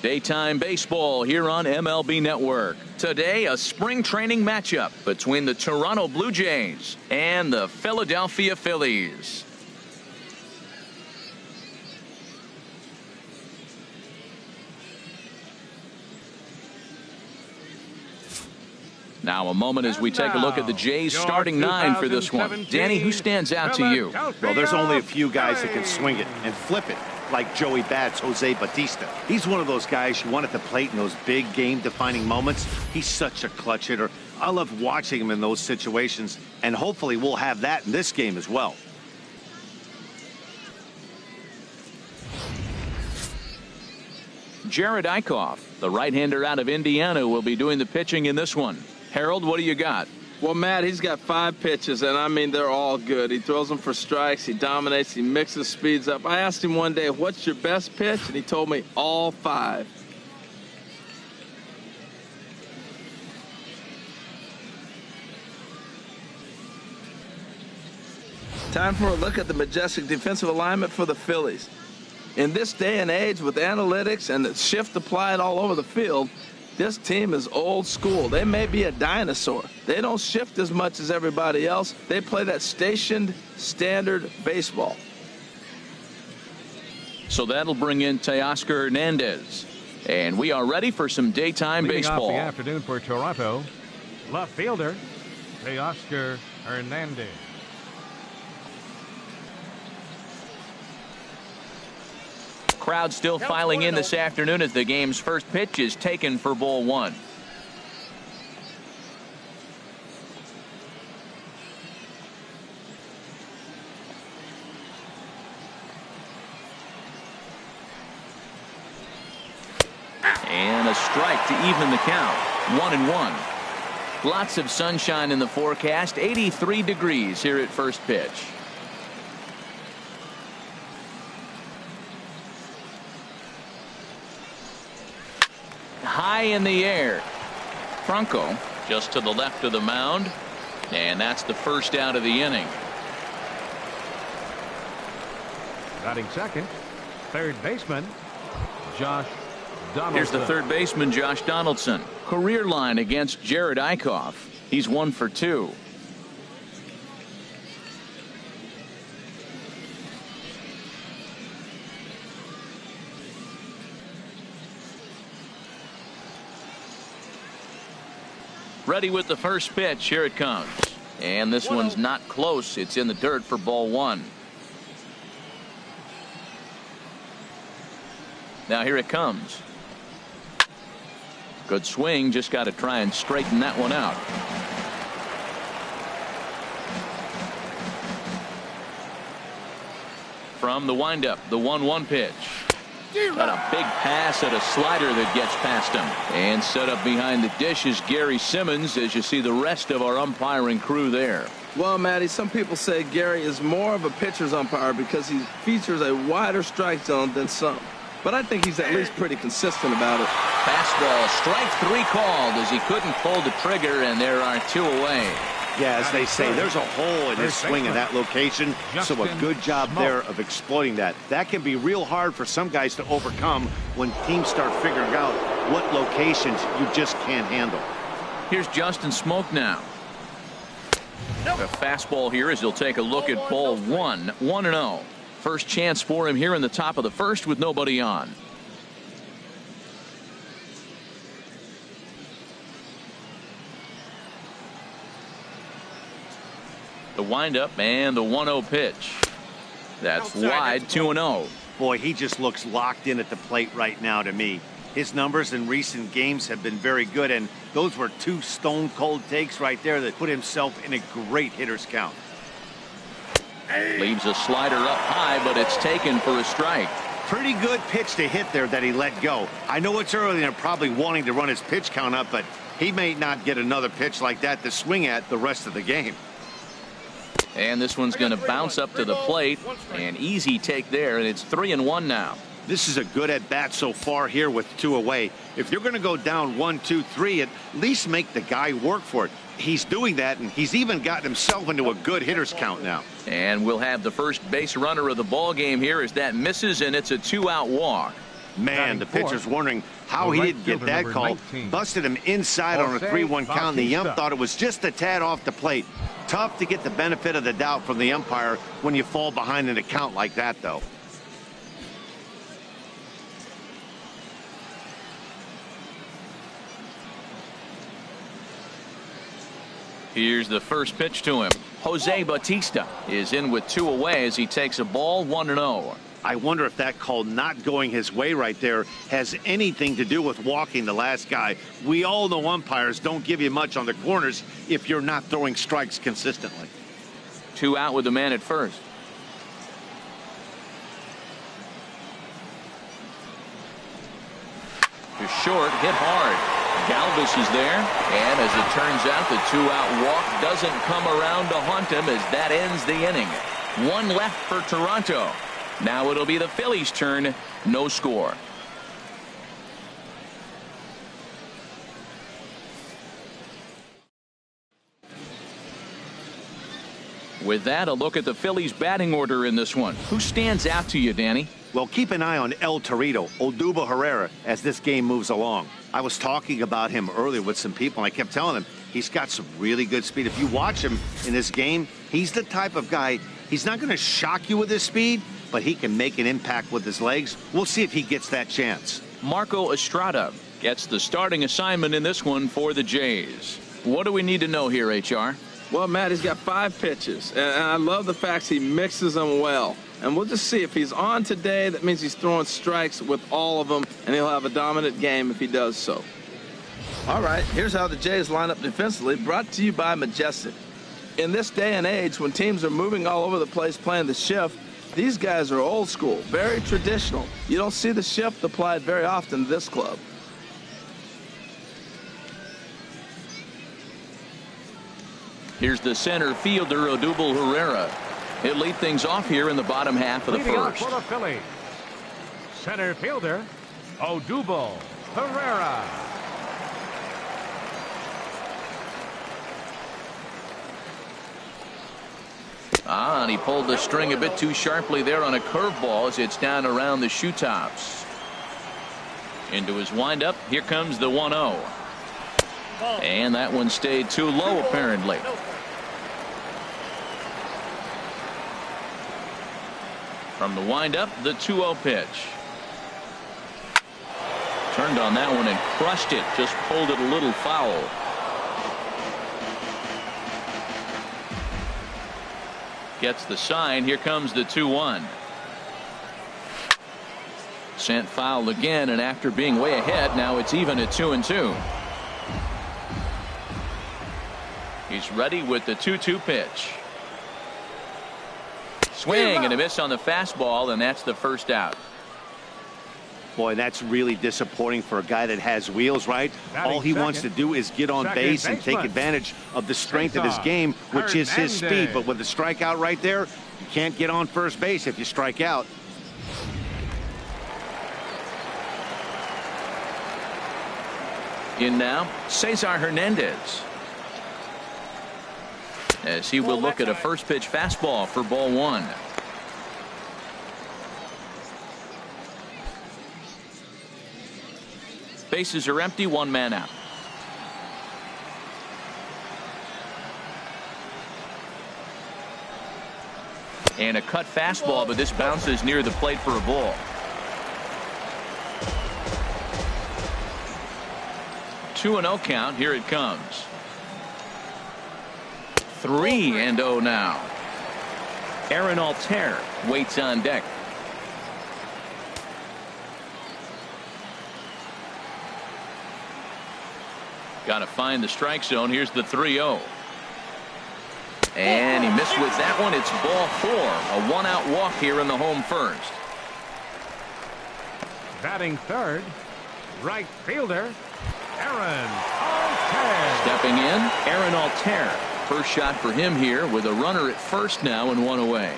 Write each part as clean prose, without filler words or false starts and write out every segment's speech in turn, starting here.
Daytime baseball here on MLB Network. Today, a spring training matchup between the Toronto Blue Jays and the Philadelphia Phillies. Now a moment as we take a look at the Jays starting nine for this one. Danny, who stands out to you? Well, there's only a few guys that can swing it and flip it, like Joey Bats, Jose Bautista. He's one of those guys you want at the plate in those big game-defining moments. He's such a clutch hitter. I love watching him in those situations, and hopefully we'll have that in this game as well. Jerad Eickhoff, the right-hander out of Indiana, will be doing the pitching in this one. Harold, what do you got? Well, Matt, he's got 5 pitches, and I mean, they're all good. He throws them for strikes. He dominates. He mixes speeds up. I asked him one day, what's your best pitch? And he told me all 5. Time for a look at the majestic defensive alignment for the Phillies. In this day and age, with analytics and the shift applied all over the field, this team is old school. They may be a dinosaur. They don't shift as much as everybody else. They play that stationed, standard baseball. So that'll bring in Teoscar Hernandez. And we are ready for some daytime baseball. Off the afternoon for Toronto, left fielder, Teoscar Hernandez. Crowd still filing in this afternoon as the game's first pitch is taken for ball 1. And a strike to even the count. 1-1. Lots of sunshine in the forecast. 83 degrees here at first pitch. High in the air. Franco just to the left of the mound, and that's the first out of the inning. Batting second, third baseman, Josh Donaldson. Here's the third baseman, Josh Donaldson. Career line against Jerad Eickhoff. He's 1 for 2. Ready with the first pitch. Here it comes. And this one's not close. It's in the dirt for ball 1. Now here it comes. Good swing. Just got to try and straighten that one out. From the windup, the 1-1 pitch. Got a big pass at a slider that gets past him. And set up behind the dish is Gary Simmons, as you see the rest of our umpiring crew there. Well, Matty, some people say Gary is more of a pitcher's umpire because he features a wider strike zone than some. But I think he's at least pretty consistent about it. Fastball, strike 3 called as he couldn't pull the trigger, and there are 2 away. Yeah, as they say, there's a hole in his swing in that location, so a good job there of exploiting that. That can be real hard for some guys to overcome when teams start figuring out what locations you just can't handle. Here's Justin Smoak now. A fastball here as he'll take a look at ball 1. 1-0. First chance for him here in the top of the first with nobody on. The windup and the 1-0 pitch. That's wide. 2-0. Boy, he just looks locked in at the plate right now to me. His numbers in recent games have been very good, and those were 2 stone-cold takes right there that put himself in a great hitter's count. Leaves a slider up high, but it's taken for a strike. Pretty good pitch to hit there that he let go. I know it's early and they're probably wanting to run his pitch count up, but he may not get another pitch like that to swing at the rest of the game. And this one's going to bounce up to the plate. An easy take there, and it's 3-1 now. This is a good at-bat so far here with 2 away. If you're going to go down 1, 2, 3, at least make the guy work for it. He's doing that, and he's even gotten himself into a good hitter's count now. And we'll have the first base runner of the ball game here as that misses, and it's a 2-out walk. Man, the Batting fourth, pitcher's wondering how the he right didn't get fielder, that number call. 19. Busted him inside on a Jose 3-1 count. The ump Bautista. thought it was just a tad off the plate. Tough to get the benefit of the doubt from the umpire when you fall behind in a count like that, though. Here's the first pitch to him. Jose Bautista is in with 2 away as he takes a ball 1-0. I wonder if that call not going his way right there has anything to do with walking the last guy. We all know umpires don't give you much on the corners if you're not throwing strikes consistently. 2 out with the man at first. To short, hit hard. Galvis is there, and as it turns out, the 2-out walk doesn't come around to haunt him as that ends the inning. 1 left for Toronto. Now it'll be the Phillies' turn. No score. With that, a look at the Phillies' batting order in this one. Who stands out to you, Danny? Well, keep an eye on El Torito, Odubel Herrera, as this game moves along. I was talking about him earlier with some people, and I kept telling him he's got some really good speed. If you watch him in this game, he's the type of guy, he's not going to shock you with his speed, but he can make an impact with his legs. We'll see if he gets that chance. Marco Estrada gets the starting assignment in this one for the Jays. What do we need to know here, HR? Well, Matt, he's got 5 pitches, and I love the fact he mixes them well. And we'll just see if he's on today. That means he's throwing strikes with all of them, and he'll have a dominant game if he does so. All right, here's how the Jays line up defensively, brought to you by Majestic. In this day and age, when teams are moving all over the place playing the shift, these guys are old school, very traditional. You don't see the shift applied very often to this club. Here's the center fielder, Odubel Herrera. He'll lead things off here in the bottom half of the Leading off first. for the Phillies, center fielder, Odubel Herrera. And he pulled the string a bit too sharply there on a curveball as it's down around the shoe tops. Into his windup. Here comes the 1-0. And that one stayed too low, apparently. From the windup, the 2-0 pitch. Turned on that one and crushed it. Just pulled it a little foul. Gets the sign. Here comes the 2-1. Sent foul again, and after being way ahead, now it's even at 2-2. He's ready with the 2-2 pitch. Swing and a miss on the fastball, and that's the first out. Boy, that's really disappointing for a guy that has wheels, right? All he wants to do is get on base and take advantage of the strength of his game, which is his speed. But with the strikeout right there, you can't get on first base if you strike out. In now, Cesar Hernandez. As he will look at a first pitch fastball for ball 1. Bases are empty, 1 man out. And a cut fastball, but this bounces near the plate for a ball. Two and 0 count. Here it comes. 3-0 now. Aaron Altair waits on deck. Got to find the strike zone. Here's the 3-0. And he missed with that one. It's ball 4. A 1-out walk here in the home first. Batting third, right fielder, Aaron Altair. Stepping in, Aaron Altair. First shot for him here with a runner at first now and 1 away.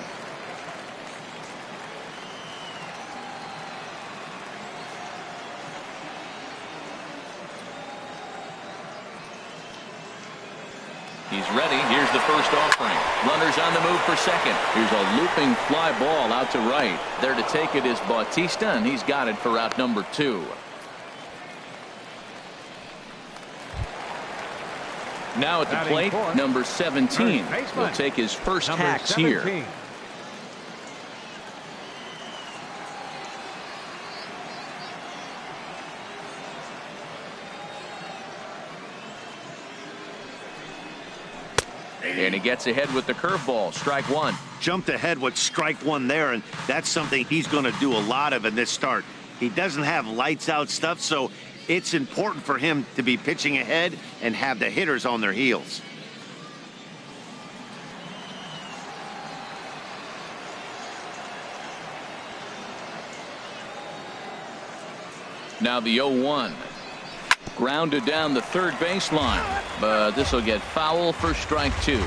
He's ready. Here's the first offering. Runners on the move for second. Here's a looping fly ball out to right. There to take it is Bautista, and he's got it for out number 2. Now at the plate, number 17. He'll take his first hacks here. And he gets ahead with the curveball. Strike 1. Jumped ahead with strike 1 there, and that's something he's going to do a lot of in this start. He doesn't have lights out stuff, so it's important for him to be pitching ahead and have the hitters on their heels. Now the 0-1. Grounded down the third baseline, but this will get foul for strike 2.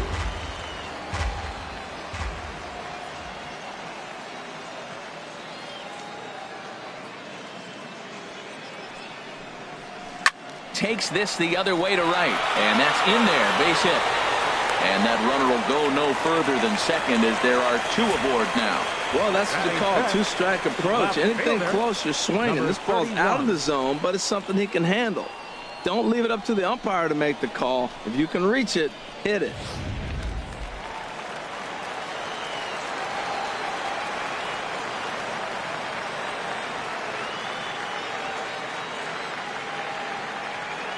Takes this the other way to right, and that's in there, base hit. And that runner will go no further than second as there are 2 aboard now. Well, that's what you call a two-strike approach. Anything close, you're swinging. This ball's out of the zone, but it's something he can handle. Don't leave it up to the umpire to make the call. If you can reach it, hit it.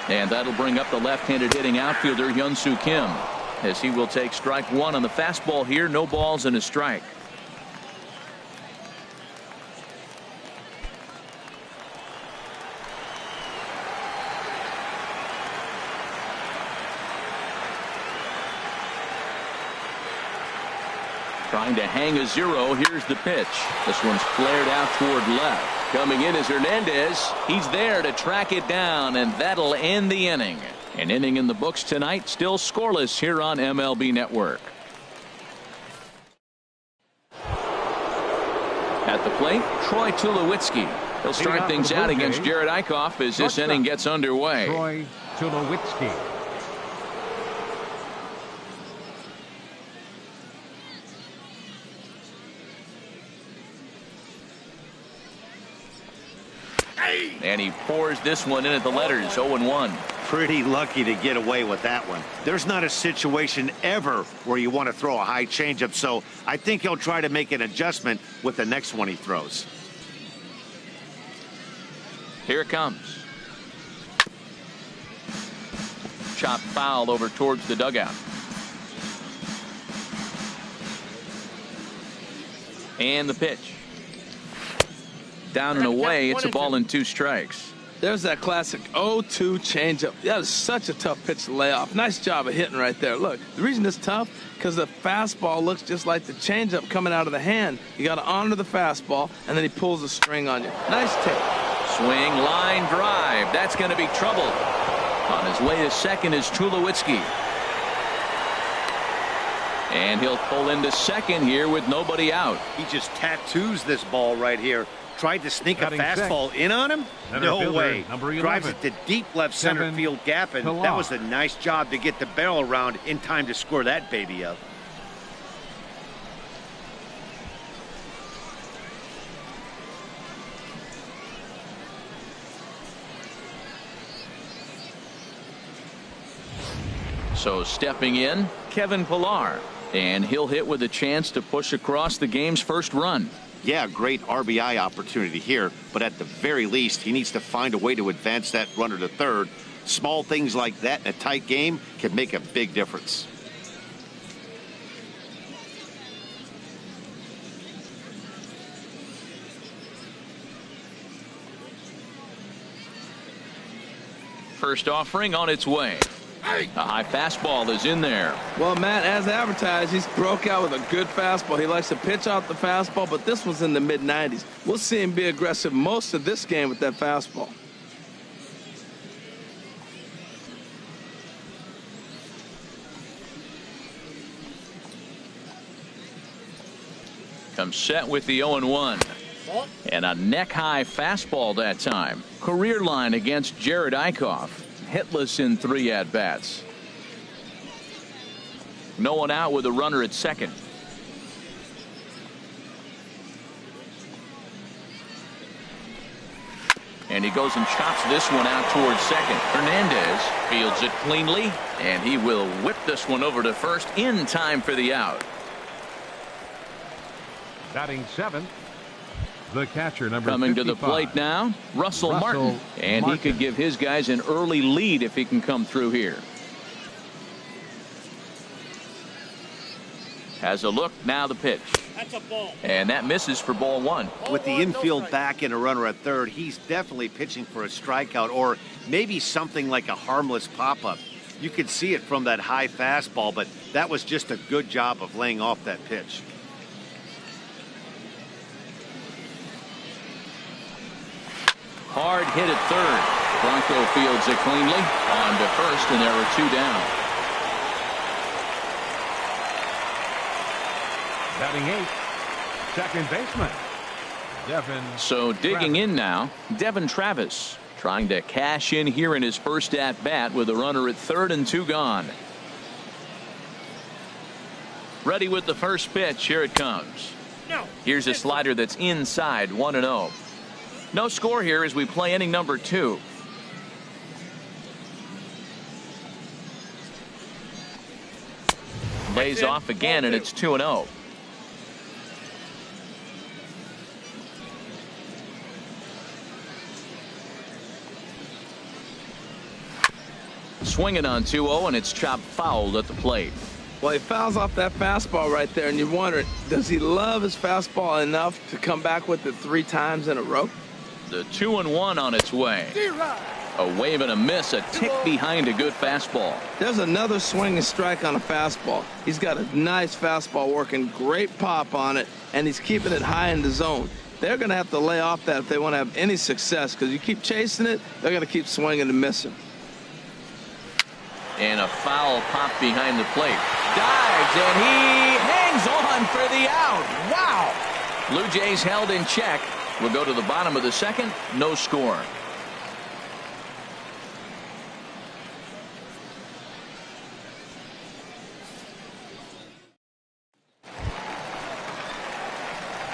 And that'll bring up the left-handed hitting outfielder Hyun-Soo Kim, as he will take strike 1 on the fastball here. No balls and a strike. Trying to hang a 0. Here's the pitch. This one's flared out toward left. Coming in is Hernandez. He's there to track it down, and that'll end the inning. An inning in the books tonight, still scoreless here on MLB Network. At the plate, Troy Tulowitzki. He'll start things out against Jerad Eickhoff as this inning gets underway. Troy Tulowitzki. And he pours this one in at the letters, 0-1. Pretty lucky to get away with that one. There's not a situation ever where you want to throw a high changeup, so I think he'll try to make an adjustment with the next one he throws. Here it comes. Chop foul over towards the dugout. And the pitch. Down and away. It's a ball and 2 strikes. There's that classic 0-2 changeup. That is such a tough pitch to lay off. Nice job of hitting right there. Look, the reason it's tough, because the fastball looks just like the changeup coming out of the hand. You got to honor the fastball, and then he pulls the string on you. Nice take. Swing, line drive. That's going to be trouble. On his way to second is Tulowitzki. And he'll pull into second here with nobody out. He just tattoos this ball right here. Tried to sneak a fastball in on him? No way. Drives it to deep left center field gap, and that was a nice job to get the barrel around in time to score that baby up. So stepping in, Kevin Pillar. And he'll hit with a chance to push across the game's first run. Yeah, great RBI opportunity here, but at the very least, he needs to find a way to advance that runner to third. Small things like that in a tight game can make a big difference. First offering on its way. A high fastball is in there. Well, Matt, as advertised, he's broke out with a good fastball. He likes to pitch out the fastball, but this was in the mid-90s. We'll see him be aggressive most of this game with that fastball. Comes set with the 0-1. And a neck-high fastball that time. Career line against Jerad Eickhoff. Hitless in 3 at-bats. No one out with a runner at second. And he goes and chops this one out towards second. Hernandez fields it cleanly, and he will whip this one over to first in time for the out. Batting seventh, the catcher, number Coming 55. to the plate now, Russell Martin. And he could give his guys an early lead if he can come through here. Has a look, now the pitch. That's a ball. And that misses for ball one. With the infield back and a runner at third, he's definitely pitching for a strikeout or maybe something like a harmless pop-up. You could see it from that high fastball, but that was just a good job of laying off that pitch. Hard hit at third. Bronco fields it cleanly. On to first, and there are two down. Batting eighth, second baseman, Devin. So digging in now, Devin Travis trying to cash in here in his first at bat with a runner at third and two gone. Ready with the first pitch. Here it comes. Here's a slider that's inside, 1-0. No score here as we play inning number 2. Lays off again, and it's 2-0. Swinging on 2-0, and it's chopped foul at the plate. Well, he fouls off that fastball right there, and you wonder, does he love his fastball enough to come back with it 3 times in a row? The 2-1 on its way. A wave and a miss, a tick behind a good fastball. There's another swing and strike on a fastball. He's got a nice fastball working, great pop on it, and he's keeping it high in the zone. They're going to have to lay off that if they want to have any success, because you keep chasing it, they're going to keep swinging and missing. And a foul pop behind the plate. Dives, and he hangs on for the out. Wow! Blue Jays held in check. We'll go to the bottom of the second. No score.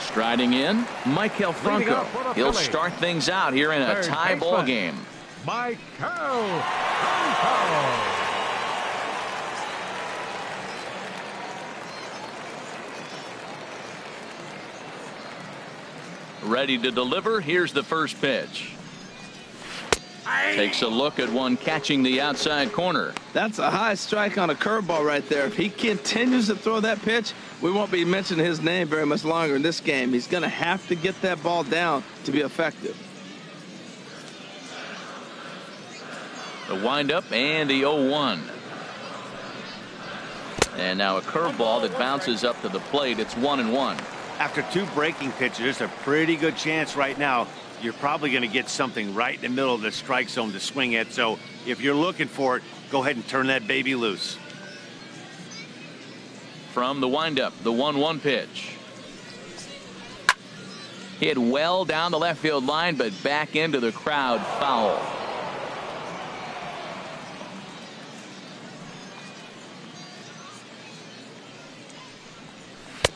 Striding in, Maikel Franco. He'll start things out here in a tie ball game. Maikel Franco. Ready to deliver. Here's the first pitch. Takes a look at one catching the outside corner. That's a high strike on a curveball right there. If he continues to throw that pitch, we won't be mentioning his name very much longer in this game. He's going to have to get that ball down to be effective. The windup and the 0-1. And now a curveball that bounces up to the plate. It's 1-1. After 2 breaking pitches, there's a pretty good chance right now you're probably going to get something right in the middle of the strike zone to swing at. So if you're looking for it, go ahead and turn that baby loose. From the windup, the 1-1 pitch. Hit well down the left field line, but back into the crowd, foul.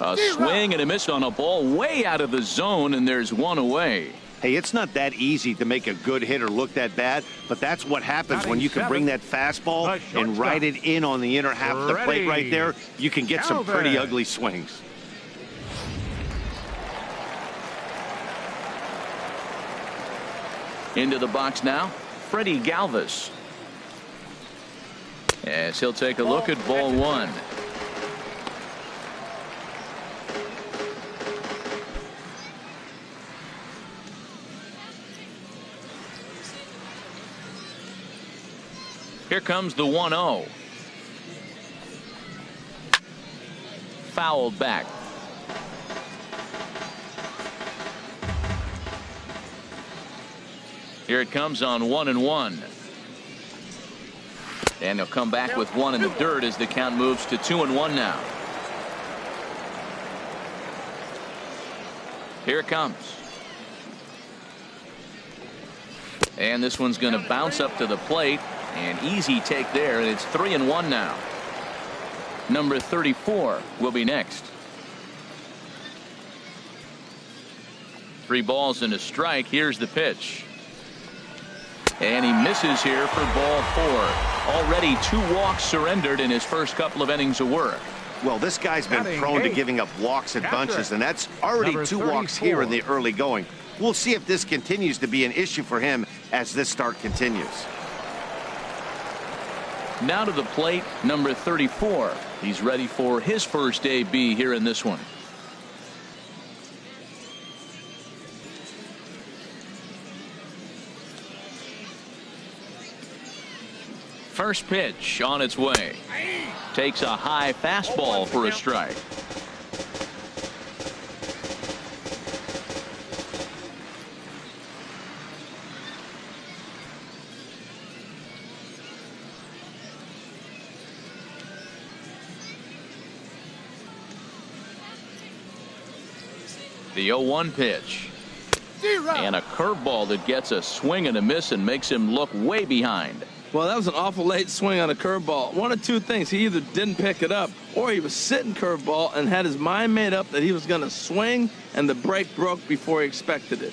A swing and a miss on a ball way out of the zone, and there's one away. Hey, it's not that easy to make a good hitter look that bad, but that's what happens when you can bring that fastball and ride it in on the inner half of the plate right there. You can get some pretty ugly swings. Into the box now, Freddie Galvis. As he'll take a look at ball 1. Here comes the 1-0. Fouled back. Here it comes on 1-1. And he'll come back with 1 in the dirt as the count moves to 2-1 now. Here it comes. And this one's going to bounce up to the plate. An easy take there, and it's 3-1 now. number 34, will be next. 3 balls and a strike. Here's the pitch. And he misses here for ball 4. Already 2 walks surrendered in his first couple of innings of work. Well, this guy's been prone to giving up walks and bunches, and that's already 2 walks here in the early going. We'll see if this continues to be an issue for him as this start continues. Now to the plate, number 34. He's ready for his first AB here in this one. First pitch on its way. Takes a high fastball for a strike. The 0-1 pitch. And a curveball that gets a swing and a miss and makes him look way behind. Well, that was an awful late swing on a curveball. One of 2 things. He either didn't pick it up or he was sitting curveball and had his mind made up that he was going to swing, and the break broke before he expected it.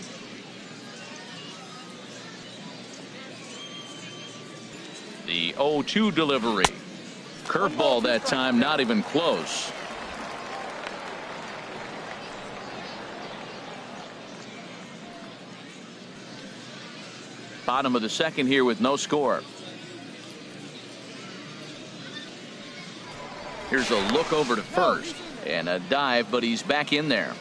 The 0-2 delivery. Curveball that time, not even close. Bottom of the second here with no score. Here's a look over to first and a dive, but he's back in there.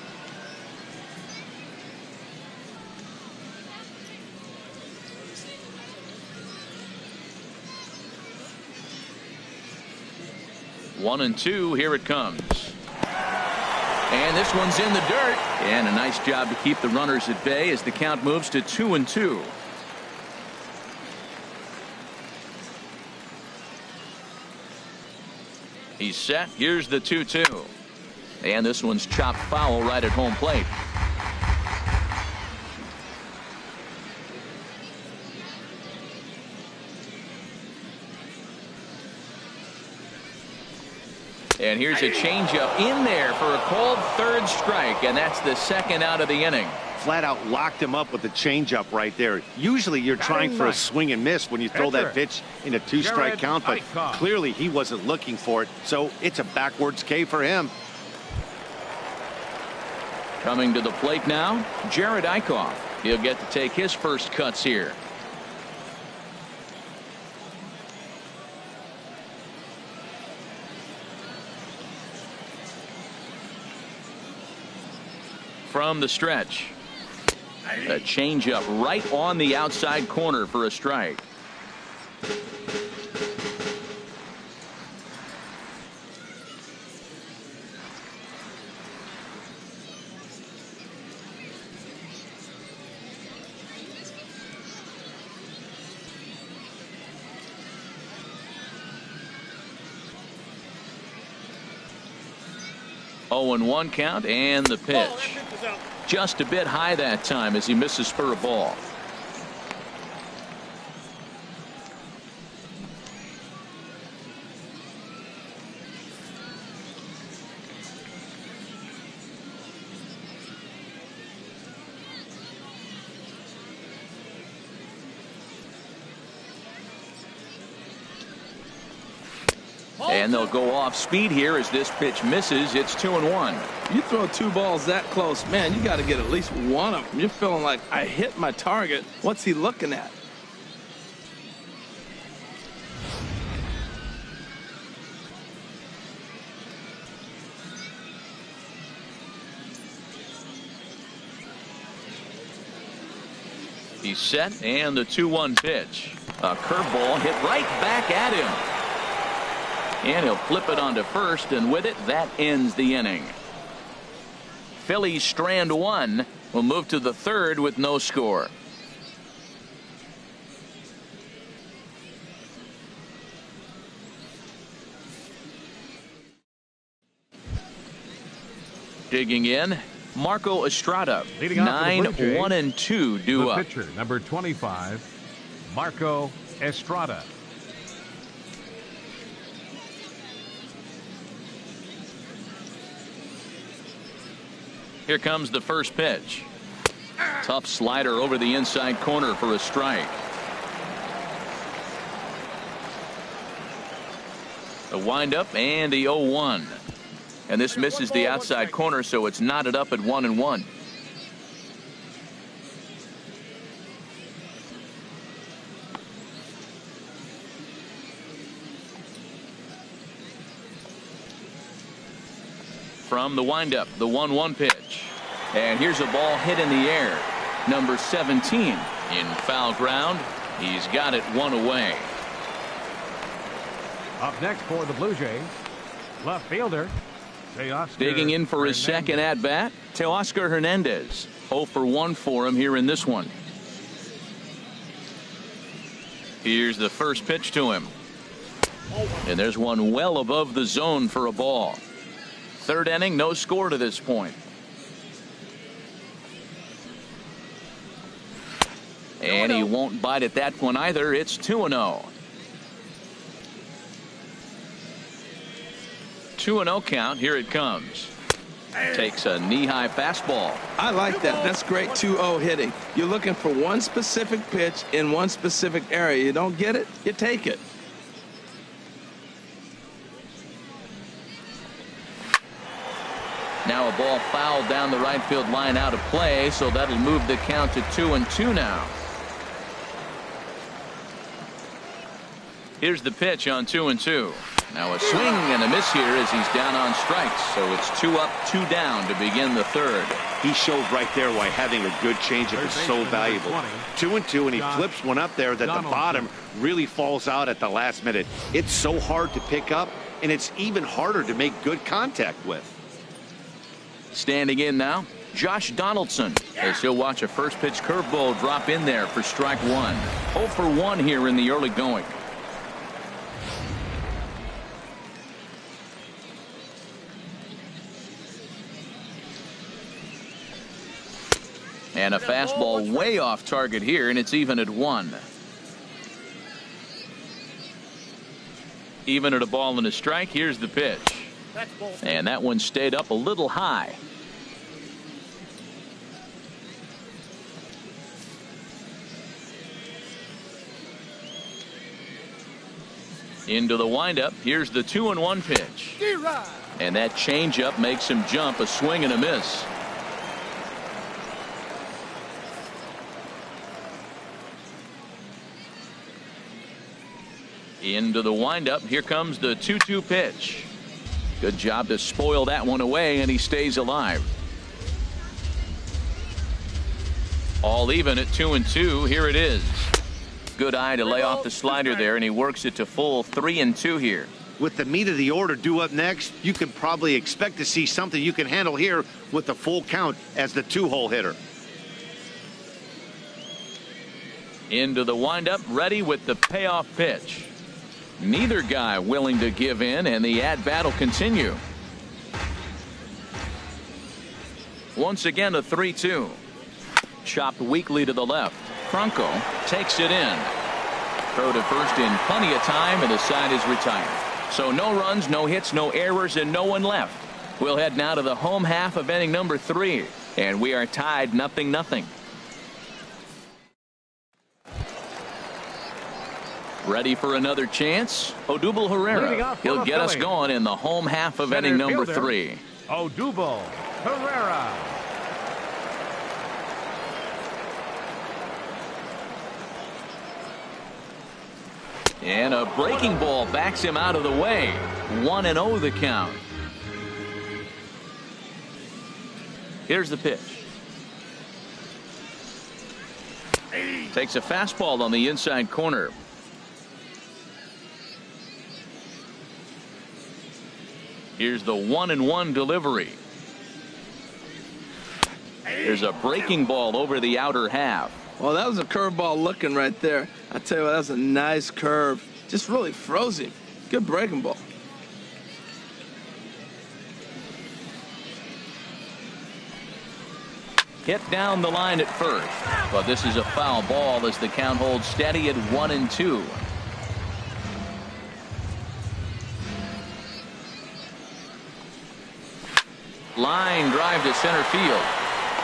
One and two, here it comes. And this one's in the dirt. And a nice job to keep the runners at bay as the count moves to 2-2. He's set. Here's the 2-2. And this one's chopped foul right at home plate. And here's a changeup in there for a called third strike, and that's the second out of the inning. Flat out locked him up with the changeup right there. Usually you're trying for a swing and miss when you throw that pitch in a 2-strike count, but clearly he wasn't looking for it, so it's a backwards K for him. Coming to the plate now, Jerad Eickhoff. He'll get to take his first cuts here. From the stretch. A changeup right on the outside corner for a strike. Oh, and 1 count, and the pitch. Just a bit high that time as he misses for a ball. And they'll go off speed here as this pitch misses. It's 2-1. You throw 2 balls that close, man, you got to get at least one of them. You're feeling like, I hit my target. What's he looking at? He's set, and the 2-1 pitch. A curveball hit right back at him. And he'll flip it onto first, and with it, that ends the inning. Phillies strand 1. Will move to the 3rd with no score. Digging in, Marco Estrada. 9-1-2 due up. The pitcher, number 25, Marco Estrada. Here comes the first pitch. Tough slider over the inside corner for a strike. A windup and the 0-1. And this misses the outside corner, so it's knotted up at 1-1. From the windup, the 1-1 pitch. And here's a ball hit in the air. Number 17 in foul ground. He's got it one away. Up next for the Blue Jays, left fielder Teoscar Digging in for his Hernandez. second at bat, Teoscar Hernandez. 0 for 1 for him here in this one. Here's the first pitch to him. And there's one well above the zone for a ball. Third inning, no score to this point. And he won't bite at that one either. It's 2-0. 2-0 count. Here it comes. Takes a knee-high fastball. I like that. That's great 2-0 hitting. You're looking for one specific pitch in one specific area. You don't get it, you take it. Now a ball fouled down the right field line out of play, so that'll move the count to 2-2 now. Here's the pitch on 2-2. Now a swing and a miss here as he's down on strikes, so it's 2 up, 2 down to begin the third. He showed right there why having a good changeup is so valuable. 2-2, and he flips one up there that the bottom really falls out at the last minute. It's so hard to pick up, and it's even harder to make good contact with. Standing in now, Josh Donaldson, as he'll watch a first pitch curveball drop in there for strike 1. 0 for 1 here in the early going. And a fastball way off target here, and it's even at 1. Even at a ball and a strike. Here's the pitch. And that one stayed up a little high. Into the windup. Here's the 2-1 pitch. And that changeup makes him jump. A swing and a miss. Into the windup. Here comes the 2-2 pitch. Good job to spoil that one away, and he stays alive. All even at 2-2. Here it is. Good eye to lay off the slider there, and he works it to full 3-2 here. With the meat of the order due up next, you can probably expect to see something you can handle here with the full count as the 2-hole hitter. Into the windup, ready with the payoff pitch. Neither guy willing to give in, and the at-bat will continue. Once again, a 3-2. Chopped weakly to the left. Franco takes it in. Throw to first in plenty of time, and the side is retired. So no runs, no hits, no errors, and no one left. We'll head now to the home half of inning number 3, and we are tied 0-0. Ready for another chance? Odubel Herrera. He'll get us going in the home half of inning number 3. Odubel Herrera. And a breaking ball backs him out of the way. 1-0 the count. Here's the pitch. Takes a fastball on the inside corner. Here's the 1-1 delivery. There's a breaking ball over the outer half. Well, that was a curveball looking right there. I tell you what, that was a nice curve. Just really froze him. Good breaking ball. Hit down the line at first, but this is a foul ball as the count holds steady at 1-2. line drive to center field.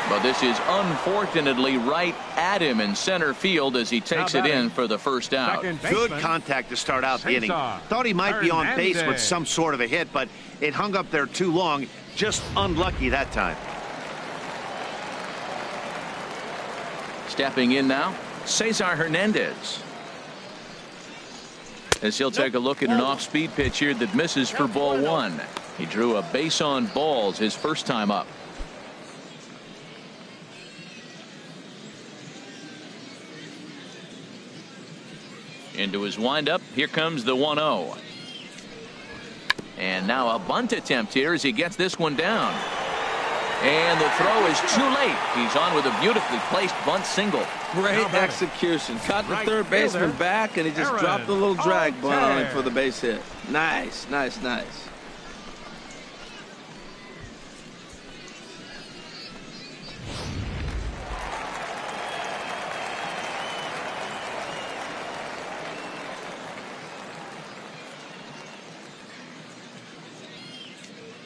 But this is unfortunately right at him in center field as he takes it in for the first out. Good contact to start out the inning. Thought he might be on base with some sort of a hit, but it hung up there too long. Just unlucky that time. Stepping in now, Cesar Hernandez. As he'll take a look at an off-speed pitch here that misses for ball one. He drew a base on balls his first time up. Into his windup. Here comes the 1-0. And now a bunt attempt here as he gets this one down. And the throw is too late. He's on with a beautifully placed bunt single. Great execution. Caught the third baseman back, and he just dropped a little drag bunt on him for the base hit. Nice, nice, nice.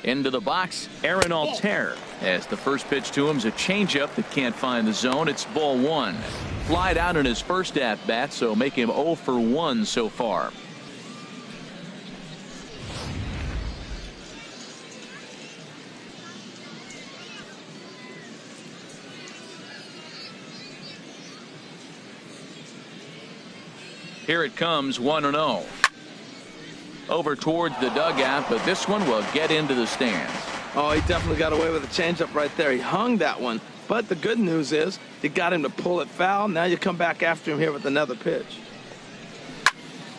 Into the box, Aaron Altair. As the first pitch to him is a changeup that can't find the zone. It's ball one. Flied out in his first at bat, so make him 0 for 1 so far. Here it comes, 1-0. Over towards the dugout, but this one will get into the stands. Oh, he definitely got away with a changeup right there. He hung that one. But the good news is you got him to pull it foul. Now you come back after him here with another pitch.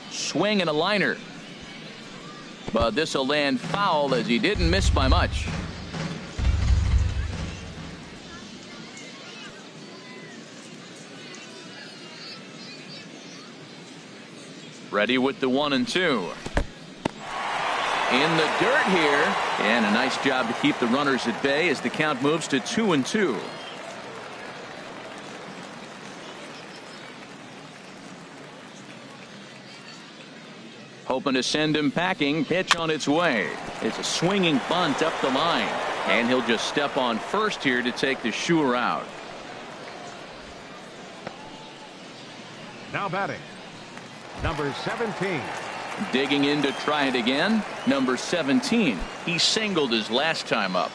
Swing and a liner. But this will land foul as he didn't miss by much. Ready with the 1-2. In the dirt here, and a nice job to keep the runners at bay as the count moves to 2-2. Hoping to send him packing. Pitch on its way. It's a swinging bunt up the line, and he'll just step on first here to take the Shure out. Now batting, number 17. Digging in to try it again, number 17. He singled his last time up.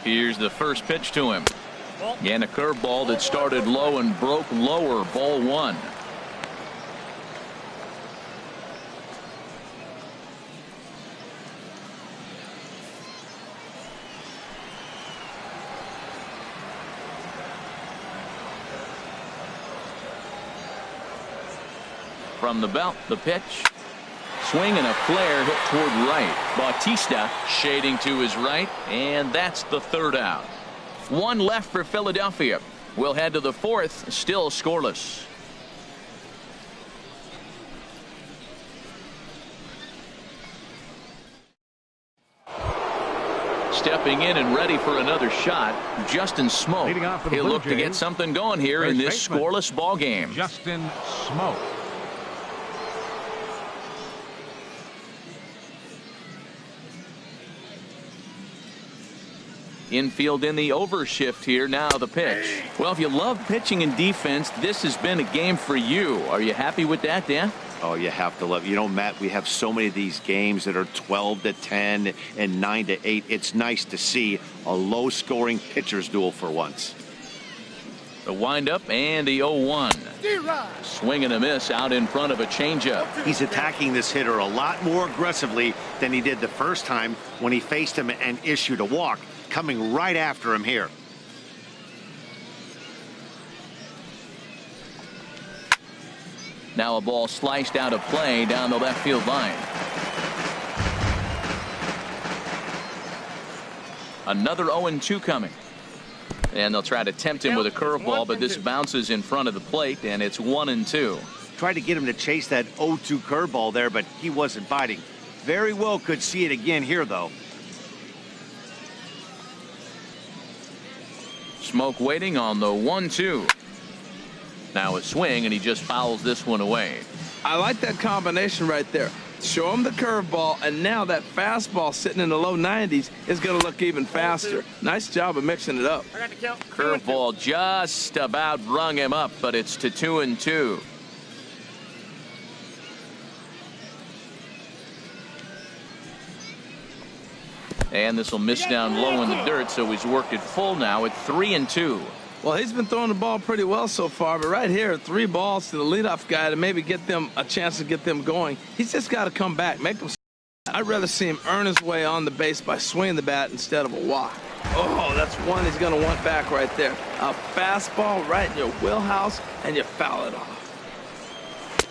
Here's the first pitch to him. And a curveball that started low and broke lower, ball one. From the belt, the pitch. Swing and a flare hit toward right. Bautista shading to his right, and that's the third out. One left for Philadelphia. We'll head to the fourth, still scoreless. Stepping in and ready for another shot, Justin Smoak. He'll look to get something going here in this scoreless ball game. Justin Smoak. Infield in the overshift here. Now the pitch. Well, if you love pitching and defense, this has been a game for you. Are you happy with that, Dan? Oh, you have to love. You know, Matt, we have so many of these games that are 12-10 and 9-8. It's nice to see a low-scoring pitcher's duel for once. The windup and the 0-1. Swing and a miss out in front of a changeup. He's attacking this hitter a lot more aggressively than he did the first time when he faced him and issued a walk. Coming right after him here. Now a ball sliced out of play down the left field line. Another 0-2 coming. And they'll try to tempt him with a curveball, but this bounces in front of the plate, and it's 1-2. Tried to get him to chase that 0-2 curveball there, but he wasn't biting. Very well could see it again here, though. Smoak waiting on the 1-2. Now a swing, and he just fouls this one away. I like that combination right there. Show him the curveball, and now that fastball sitting in the low 90s is going to look even faster. Nice job of mixing it up. Curveball just about rung him up, but it's to 2-2. And this will miss down low in the dirt, so he's worked it full now at 3-2. Well, he's been throwing the ball pretty well so far, but right here, 3 balls to the leadoff guy to maybe get them a chance to get them going. He's just got to come back, make them. I'd rather see him earn his way on the base by swinging the bat instead of a walk. Oh, that's one he's going to want back right there. A fastball right in your wheelhouse, and you foul it off.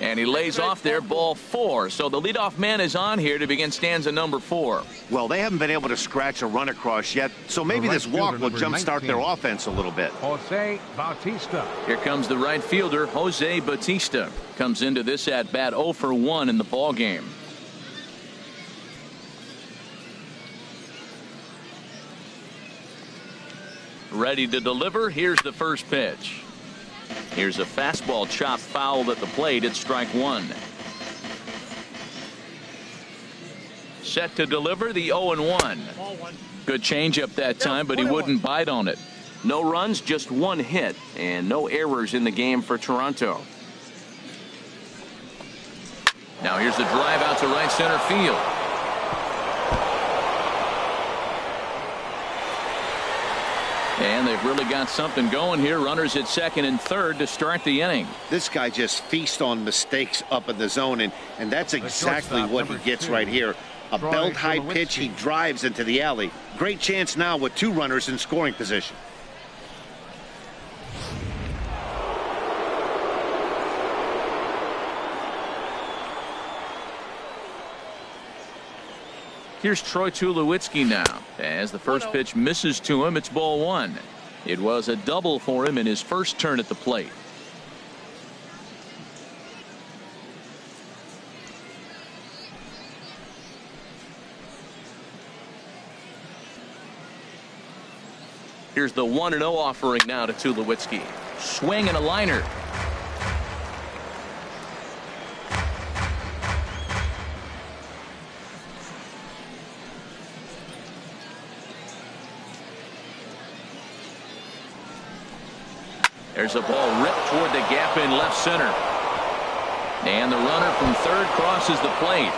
And he lays off there, ball 4. So the leadoff man is on here to begin stanza number 4. Well, they haven't been able to scratch a run across yet, so maybe this walk will jumpstart their offense a little bit. Jose Bautista. Here comes the right fielder, Jose Bautista. Comes into this at bat 0 for 1 in the ball game. Ready to deliver. Here's the first pitch. Here's a fastball chopped foul at the plate. It's strike 1. Set to deliver the 0-1. Good changeup that time, but he wouldn't bite on it. No runs, just 1 hit, and no errors in the game for Toronto. Now here's the drive out to right center field. And they've really got something going here. Runners at second and third to start the inning. This guy just feasts on mistakes up in the zone, and that's exactly what he gets right here. A belt-high pitch, he drives into the alley. Great chance now with 2 runners in scoring position. Here's Troy Tulowitzki now. As the first pitch misses to him, it's ball 1. It was a double for him in his first turn at the plate. Here's the 1-0 offering now to Tulowitzki. Swing and a liner. There's a ball ripped toward the gap in left center. And the runner from third crosses the plate.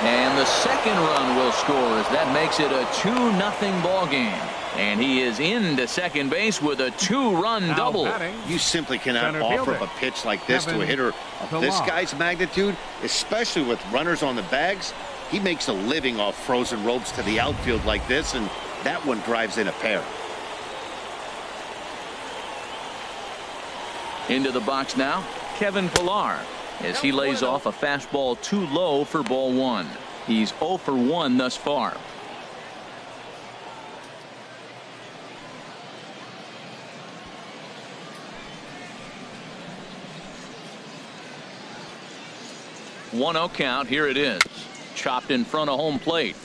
And the second run will score as that makes it a 2-0 ball game. And he is into second base with a 2-run double. You simply cannot offer up a pitch like this to a hitter of this guy's magnitude, especially with runners on the bags. He makes a living off frozen ropes to the outfield like this, and that one drives in a pair. Into the box now, Kevin Pillar, as he lays off a fastball too low for ball 1. He's 0 for 1 thus far. One 0 count. Here it is. Chopped in front of home plate.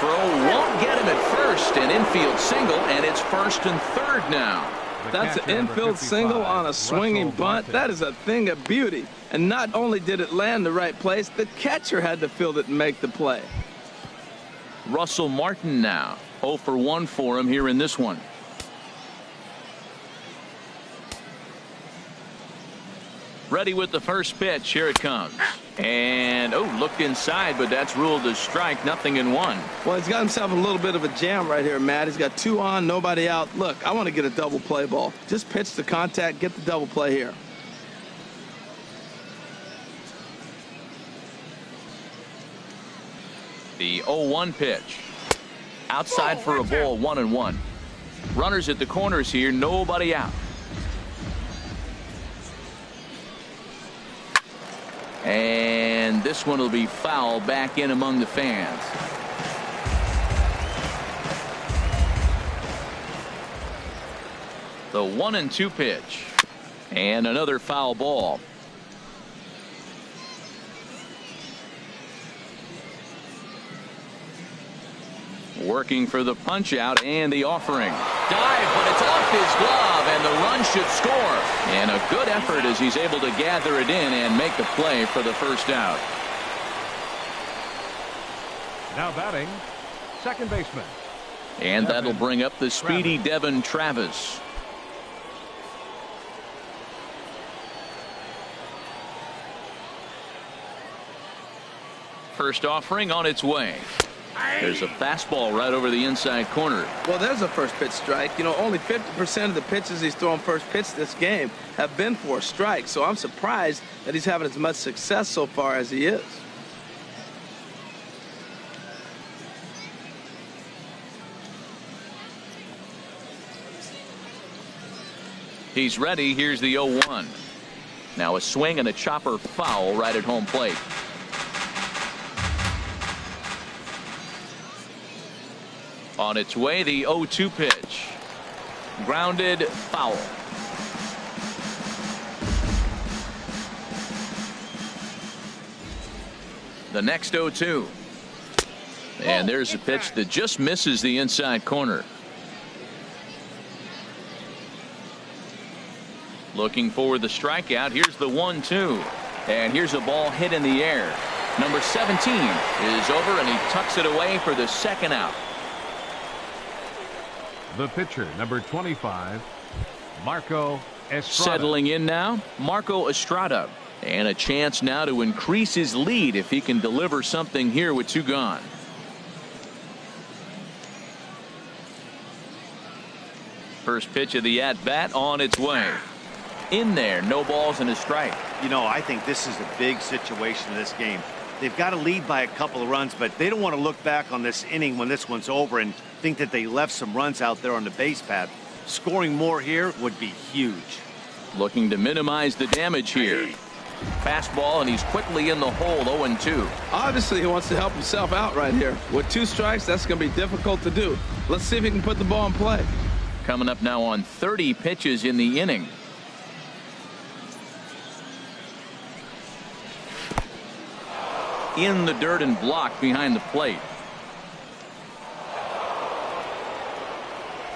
Throw won't get him at first. An infield single, and it's first and third now. That's an infield single on a swinging bunt. That is a thing of beauty. And not only did it land the right place, the catcher had to field it and make the play. Russell Martin now. 0 for 1 for him here in this one. Ready with the first pitch. Here it comes. And, looked inside, but that's ruled as strike. 0-1. Well, he's got himself a little bit of a jam right here, Matt. He's got 2 on, nobody out. Look, I want to get a double play ball. Just pitch the contact, get the double play here. The 0-1 pitch. Outside for a ball, 1-1. Runners at the corners here, nobody out. And this one will be foul back in among the fans. The 1-2 pitch. And another foul ball. Working for the punch out and the offering. Dive, but it's off his glove, and the should score. And a good effort as he's able to gather it in and make the play for the first out. Now batting, second baseman. And that'll bring up the speedy Devin Travis. First offering on its way. There's a fastball right over the inside corner. Well, there's a first pitch strike. You know, only 50% of the pitches he's throwing first pitch this game have been for a strike. So I'm surprised that he's having as much success so far as he is. He's ready. Here's the 0-1. Now a swing and a chopper foul right at home plate. On its way, the 0-2 pitch. Grounded, foul. The next 0-2. And there's a pitch that just misses the inside corner. Looking for the strikeout. Here's the 1-2. And here's a ball hit in the air. Number 17 is over, and he tucks it away for the second out. The pitcher, number 25, Marco Estrada. Settling in now, Marco Estrada. And a chance now to increase his lead if he can deliver something here with 2 gone. First pitch of the at-bat on its way. In there, no balls and a strike. You know, I think this is a big situation in this game. They've got to lead by a couple of runs, but they don't want to look back on this inning when this one's over and think that they left some runs out there on the base path. Scoring more here would be huge. Looking to minimize the damage here. Fastball, and he's quickly in the hole. 0-2. Obviously, he wants to help himself out right here. With 2 strikes, that's going to be difficult to do. Let's see if he can put the ball in play. Coming up now on 30 pitches in the inning. In the dirt and blocked behind the plate.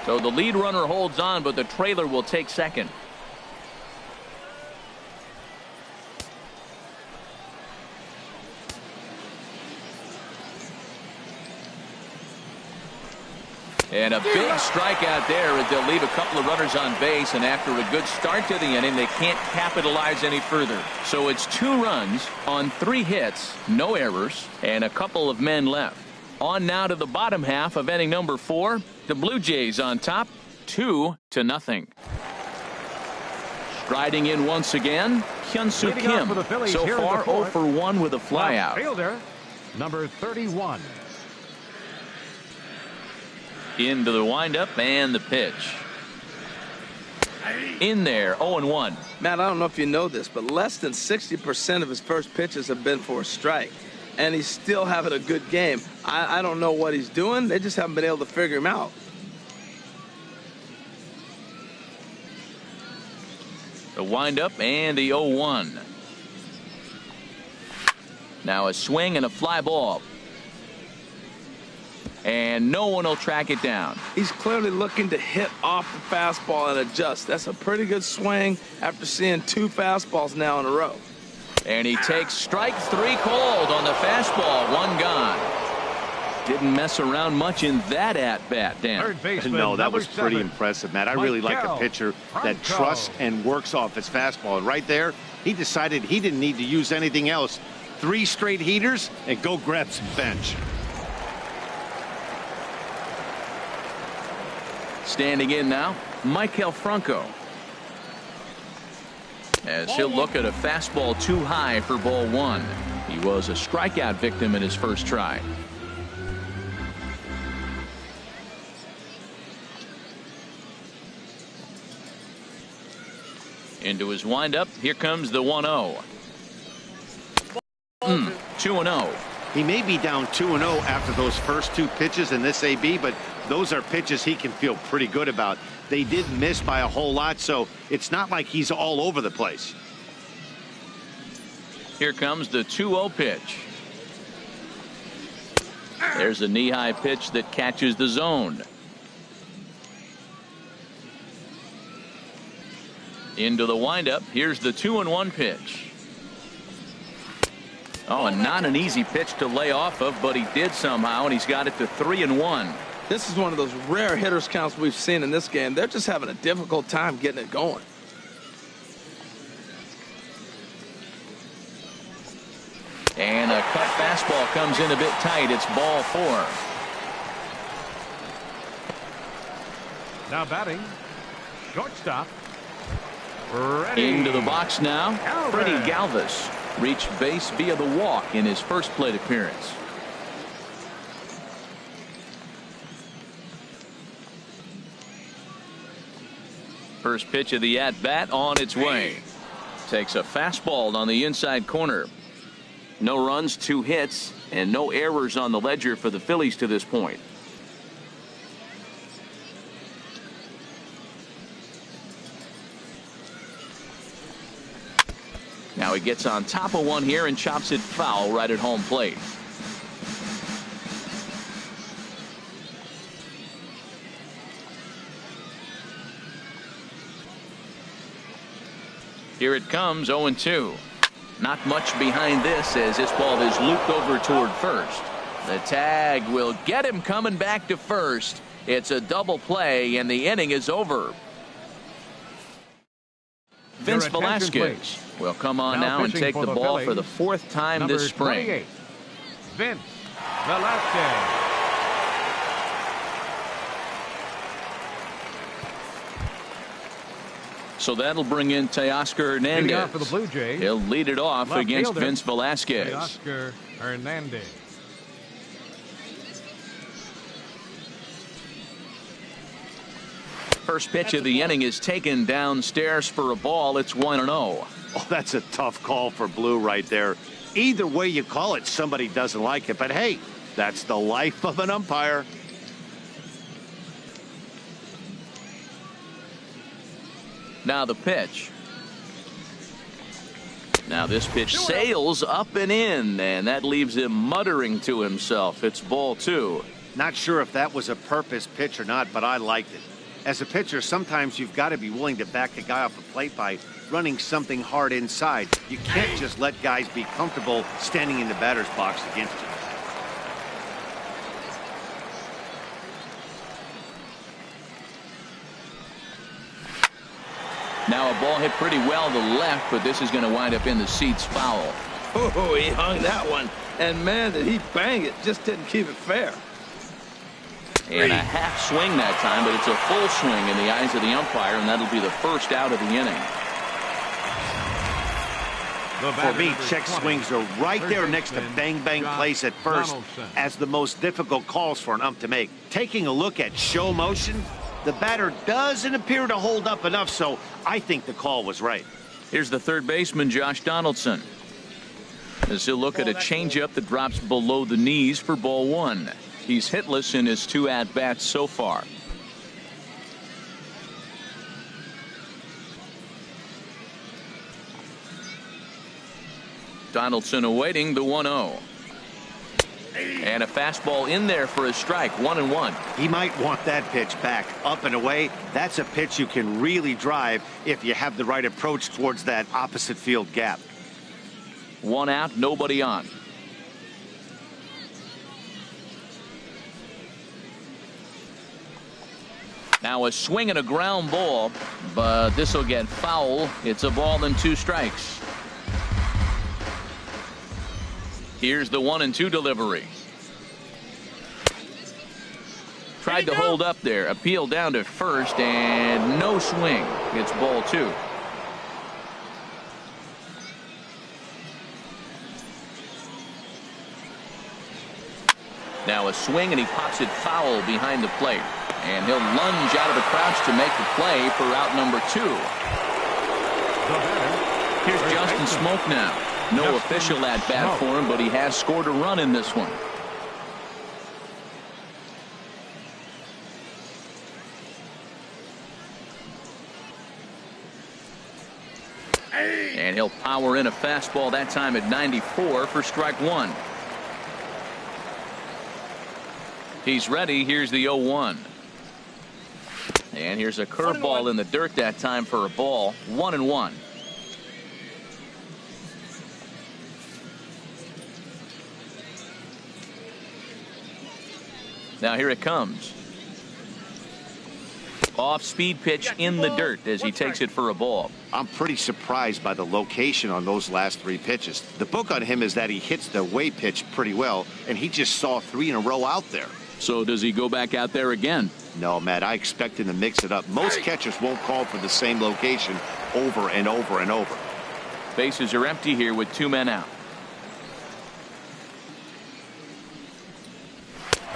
So the lead runner holds on, but the trailer will take second. And a big strikeout there as they'll leave a couple of runners on base, and after a good start to the inning, they can't capitalize any further. So it's 2 runs on 3 hits, no errors, and a couple of men left. On now to the bottom half of inning number 4. The Blue Jays on top, 2-0. Striding in once again, Hyun-Soo Kim. So far 0 for 1 with a flyout. Fielder, number 31. Into the windup and the pitch. In there, 0-1. Matt, I don't know if you know this, but less than 60% of his first pitches have been for a strike. And he's still having a good game. I don't know what he's doing. They just haven't been able to figure him out. The windup and the 0-1. Now a swing and a fly ball. And no one will track it down. He's clearly looking to hit off the fastball and adjust. That's a pretty good swing after seeing 2 fastballs now in a row. And he takes strike 3 called on the fastball. 1 gone. Didn't mess around much in that at-bat, Dan. Third baseman, No, that was number pretty 7. impressive, Matt. I really like a pitcher that trusts and works off his fastball. And right there, he decided he didn't need to use anything else. 3 straight heaters and go grab some bench. Standing in now, Maikel Franco. As he'll look at a fastball too high for ball 1. He was a strikeout victim in his first try. Into his windup. Here comes the 1-0. 2-0. He may be down 2-0 after those first 2 pitches in this AB, but those are pitches he can feel pretty good about. They did miss by a whole lot, so it's not like he's all over the place. Here comes the 2-0 pitch. There's a knee-high pitch that catches the zone. Into the windup. Here's the 2-1 pitch. Oh, and not an easy pitch to lay off of, but he did somehow, and he's got it to 3-1. This is one of those rare hitters counts we've seen in this game. They're just having a difficult time getting it going. And a cut fastball comes in a bit tight. It's ball 4. Now batting, shortstop. Ready. Into the box now. Galvis. Freddie Galvis reached base via the walk in his first plate appearance. First pitch of the at-bat on its way. Takes a fastball on the inside corner. No runs, 2 hits, and no errors on the ledger for the Phillies to this point. Now he gets on top of one here and chops it foul right at home plate. Here it comes, 0-2. Not much behind this as this ball is looped over toward first. The tag will get him coming back to first. It's a double play and the inning is over. Vince Velasquez will come on now and take the ball for the 4th time this spring. 28, Vince Velasquez. So that'll bring in Teoscar Hernandez. For the Blue Jays, he'll lead it off left against fielder, Vince Velasquez. Teoscar Hernandez. First pitch of the inning is taken downstairs for a ball. It's 1-0. Oh, that's a tough call for Blue right there. Either way you call it, somebody doesn't like it. But hey, that's the life of an umpire. Now the pitch. Now this pitch sails up and in, and that leaves him muttering to himself. It's ball 2. Not sure if that was a purpose pitch or not, but I liked it. As a pitcher, sometimes you've got to be willing to back a guy off the plate by running something hard inside. You can't just let guys be comfortable standing in the batter's box against you. Now a ball hit pretty well to left, but this is going to wind up in the seats foul. Oh, he hung that one. And, man, did he bang it. Just didn't keep it fair. And a half swing that time, but it's a full swing in the eyes of the umpire, and that'll be the first out of the inning. For me, check swings are right there next to bang-bang plays at first as the most difficult calls for an ump to make. Taking a look at show motion, the batter doesn't appear to hold up enough, so I think the call was right. Here's the third baseman, Josh Donaldson, as he'll look at a changeup that drops below the knees for ball 1. He's hitless in his 2 at-bats so far. Donaldson awaiting the 1-0. And a fastball in there for a strike, 1-1. He might want that pitch back, up and away. That's a pitch you can really drive if you have the right approach towards that opposite field gap. 1 out, nobody on. Now a swing and a ground ball, but this will get foul. It's a ball and 2 strikes. Here's the 1-2 delivery. Tried to hold up there, appeal down to first, and no swing. It's ball 2. Now a swing, and he pops it foul behind the plate. And he'll lunge out of the crouch to make the play for out number 2. Here's Justin Smoak now. No official at-bat for him, but he has scored a run in this one. And he'll power in a fastball that time at 94 for strike 1. He's ready. Here's the 0-1. And here's a curveball in the dirt that time for a ball. 1-1. Now here it comes. Off-speed pitch in the dirt as he takes it for a ball. I'm pretty surprised by the location on those last 3 pitches. The book on him is that he hits the away pitch pretty well, and he just saw 3 in a row out there. So does he go back out there again? No, Matt, I expect him to mix it up. Most catchers won't call for the same location over and over and over. Bases are empty here with 2 men out.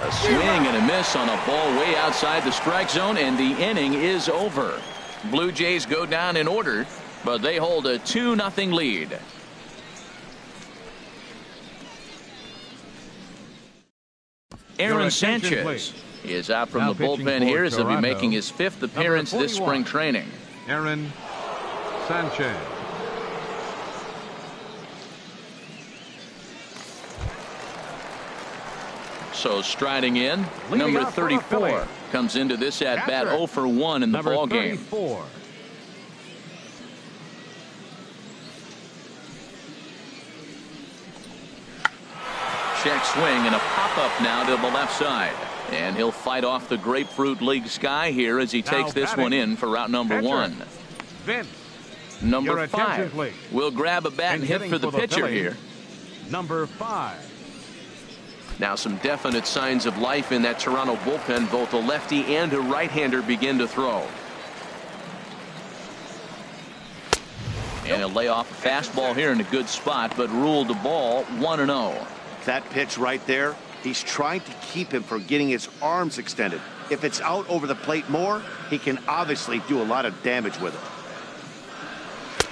A swing and a miss on a ball way outside the strike zone, and the inning is over. Blue Jays go down in order, but they hold a 2-0 lead. Aaron Sanchez is out from the bullpen here as he'll be making his 5th appearance this spring training. Aaron Sanchez. So striding in, number 34 comes into this at bat 0 for 1 in the ball game. Check swing and a pop-up now to the left side. And he'll fight off the Grapefruit League sky here as he takes this one in for route number 1. Vince. Number 5 will grab a bat and hit for the pitcher here. Number 5. Now some definite signs of life in that Toronto bullpen. Both a lefty and a right-hander begin to throw. And he'll lay off a fastball here in a good spot, but ruled the ball 1-0. That pitch right there, he's trying to keep him from getting his arms extended. If it's out over the plate more, he can obviously do a lot of damage with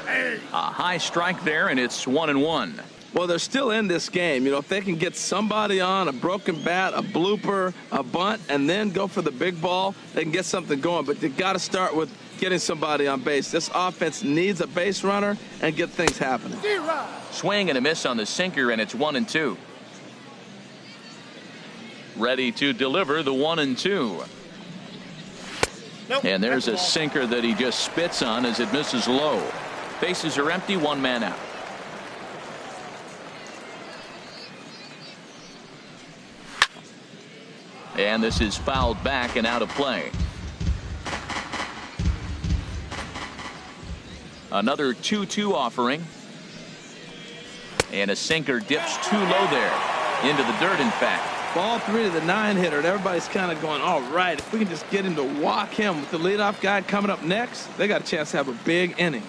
it. A high strike there, and it's 1-1. Well, they're still in this game. You know, if they can get somebody on, a broken bat, a blooper, a bunt, and then go for the big ball, they can get something going. But they got to start with getting somebody on base. This offense needs a base runner and get things happening. Swing and a miss on the sinker, and it's 1-2. Ready to deliver the 1-2. And there's a sinker that he just spits on as it misses low. Bases are empty, 1 man out. And this is fouled back and out of play. Another 2-2 offering. And a sinker dips too low there. Into the dirt, in fact. Ball 3 to the 9-hitter, and everybody's kind of going, all right, if we can just get him to walk him with the leadoff guy coming up next, they got a chance to have a big inning.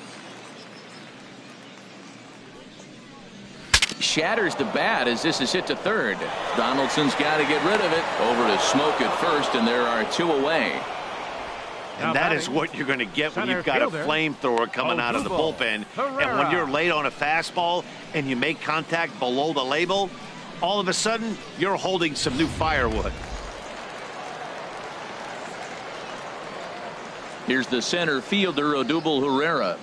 Shatters the bat as this is hit to third. Donaldson's got to get rid of it. Over to Smoke at first, and there are 2 away. And that is what you're going to get when you've got a flamethrower coming out of the bullpen. And when you're late on a fastball and you make contact below the label, all of a sudden you're holding some new firewood. Here's the center fielder, Odubel Herrera.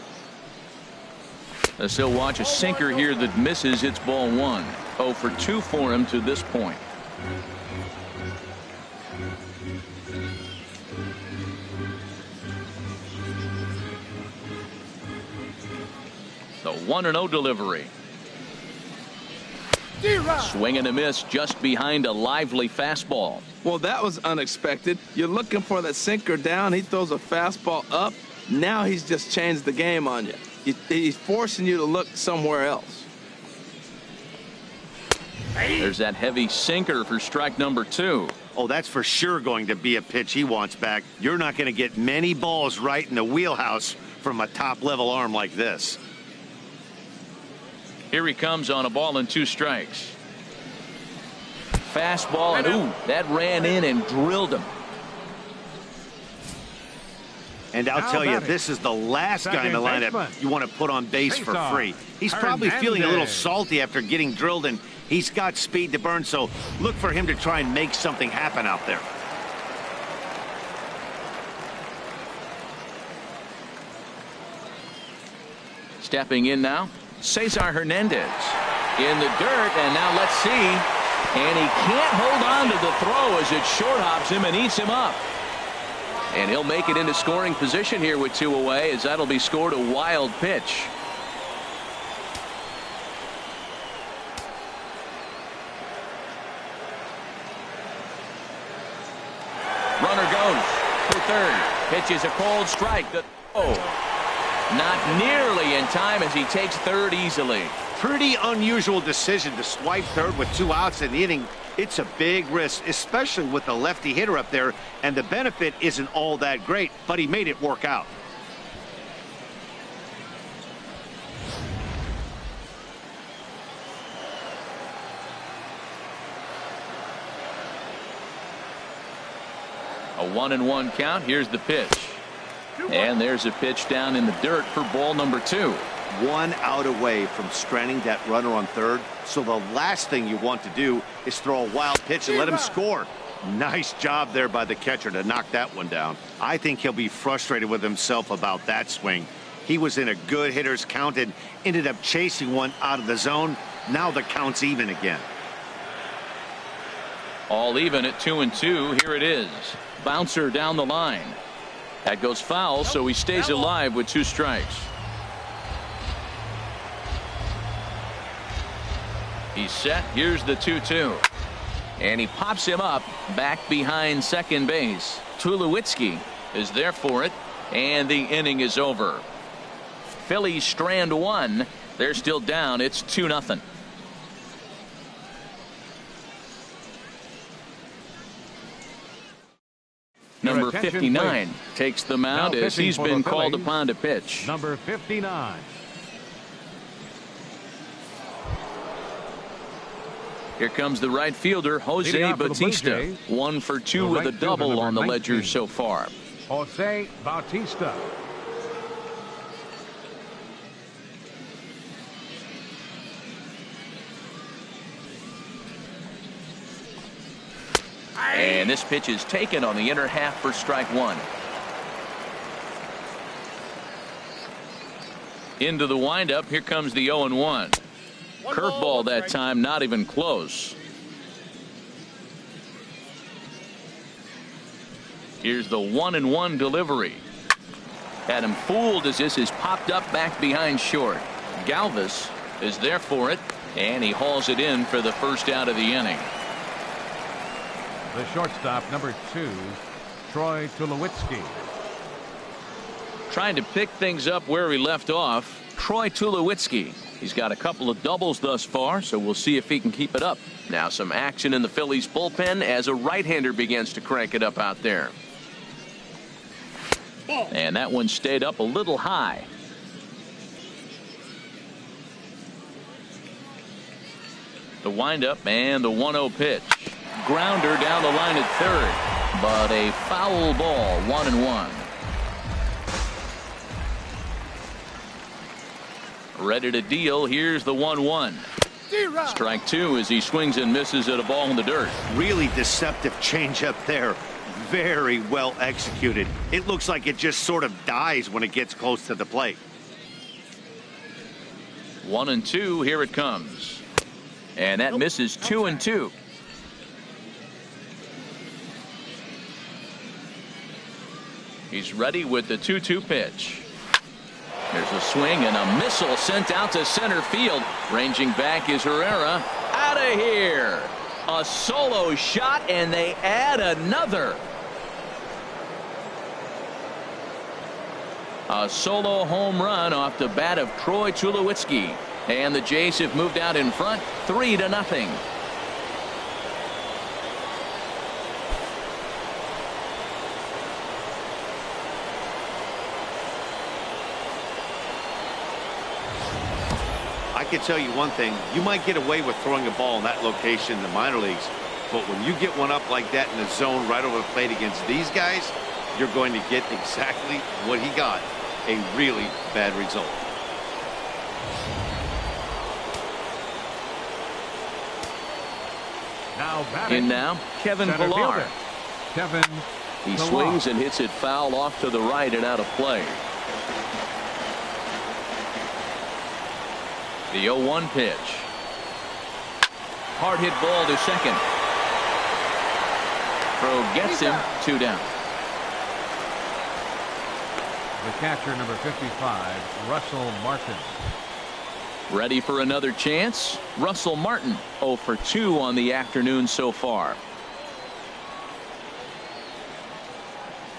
He'll watch a sinker here that misses. It's ball 1. 0 for 2 for him to this point. The 1-0 delivery. Swing and a miss just behind a lively fastball. Well, that was unexpected. You're looking for that sinker down. He throws a fastball up. Now he's just changed the game on you. He's forcing you to look somewhere else. There's that heavy sinker for strike number 2. Oh, that's for sure going to be a pitch he wants back. You're not going to get many balls right in the wheelhouse from a top-level arm like this. Here he comes on a ball and 2 strikes. Fastball, and ooh, that ran in and drilled him. And I'll tell you, this is the last guy in the lineup you want to put on base for free. He's probably feeling a little salty after getting drilled, and he's got speed to burn, so look for him to try and make something happen out there. Stepping in now, Cesar Hernandez. In the dirt, and now let's see. And he can't hold on to the throw as it short hops him and eats him up. And he'll make it into scoring position here with 2 away, as that'll be scored a wild pitch. Runner goes to third. Pitches a cold strike. Not nearly in time as he takes third easily. Pretty unusual decision to swipe third with 2 outs in the inning. It's a big risk, especially with the lefty hitter up there, and the benefit isn't all that great, but he made it work out. A 1-1 count. Here's the pitch. And there's a pitch down in the dirt for ball number 2. 1 out away from stranding that runner on third. So the last thing you want to do is throw a wild pitch and let him score. Nice job there by the catcher to knock that one down. I think he'll be frustrated with himself about that swing. He was in a good hitter's count and ended up chasing one out of the zone. Now the count's even again. All even at 2-2. Here it is. Bouncer down the line. That goes foul, so he stays alive with 2 strikes. He's set. Here's the 2-2. And he pops him up back behind second base. Tulowitzki is there for it, and the inning is over. Phillies strand 1. They're still down. It's 2-0. Number 59 takes the mound as he's been called upon to pitch. Number 59. Here comes the right fielder, Jose Bautista. 1 for 2 with a double on the ledger so far. Jose Bautista. And this pitch is taken on the inner half for strike 1. Into the windup. Here comes the 0-1. Curveball that time, not even close. Here's the 1-1 delivery. Had him fooled as this is popped up back behind short. Galvis is there for it, and he hauls it in for the first out of the inning. The shortstop, number 2, Troy Tulowitzki. Trying to pick things up where he left off, Troy Tulowitzki. He's got a couple of doubles thus far, so we'll see if he can keep it up. Now some action in the Phillies bullpen as a right-hander begins to crank it up out there. And that one stayed up a little high. The windup and the 1-0 pitch. Grounder down the line at third, but a foul ball. 1-1. Ready to deal. Here's the 1-1. Strike 2 as he swings and misses at a ball in the dirt. Really deceptive changeup there. Very well executed. It looks like it just sort of dies when it gets close to the plate. 1-2. Here it comes. And that misses. 2-2. He's ready with the 2-2 pitch. There's a swing and a missile sent out to center field. Ranging back is Herrera. Out of here. A solo shot, and they add another. A solo home run off the bat of Troy Tulowitzki. And the Jays have moved out in front 3-0. I can tell you one thing, you might get away with throwing a ball in that location in the minor leagues, but when you get one up like that in the zone right over the plate against these guys, you're going to get exactly what he got, a really bad result. In now, Kevin Pillar. Kevin He Pillar. swings and hits it foul off to the right and out of play. The 0-1 pitch. Hard hit ball to second. Throw gets him. 2 down. The catcher, number 55, Russell Martin. Ready for another chance? Russell Martin, 0 for 2 on the afternoon so far.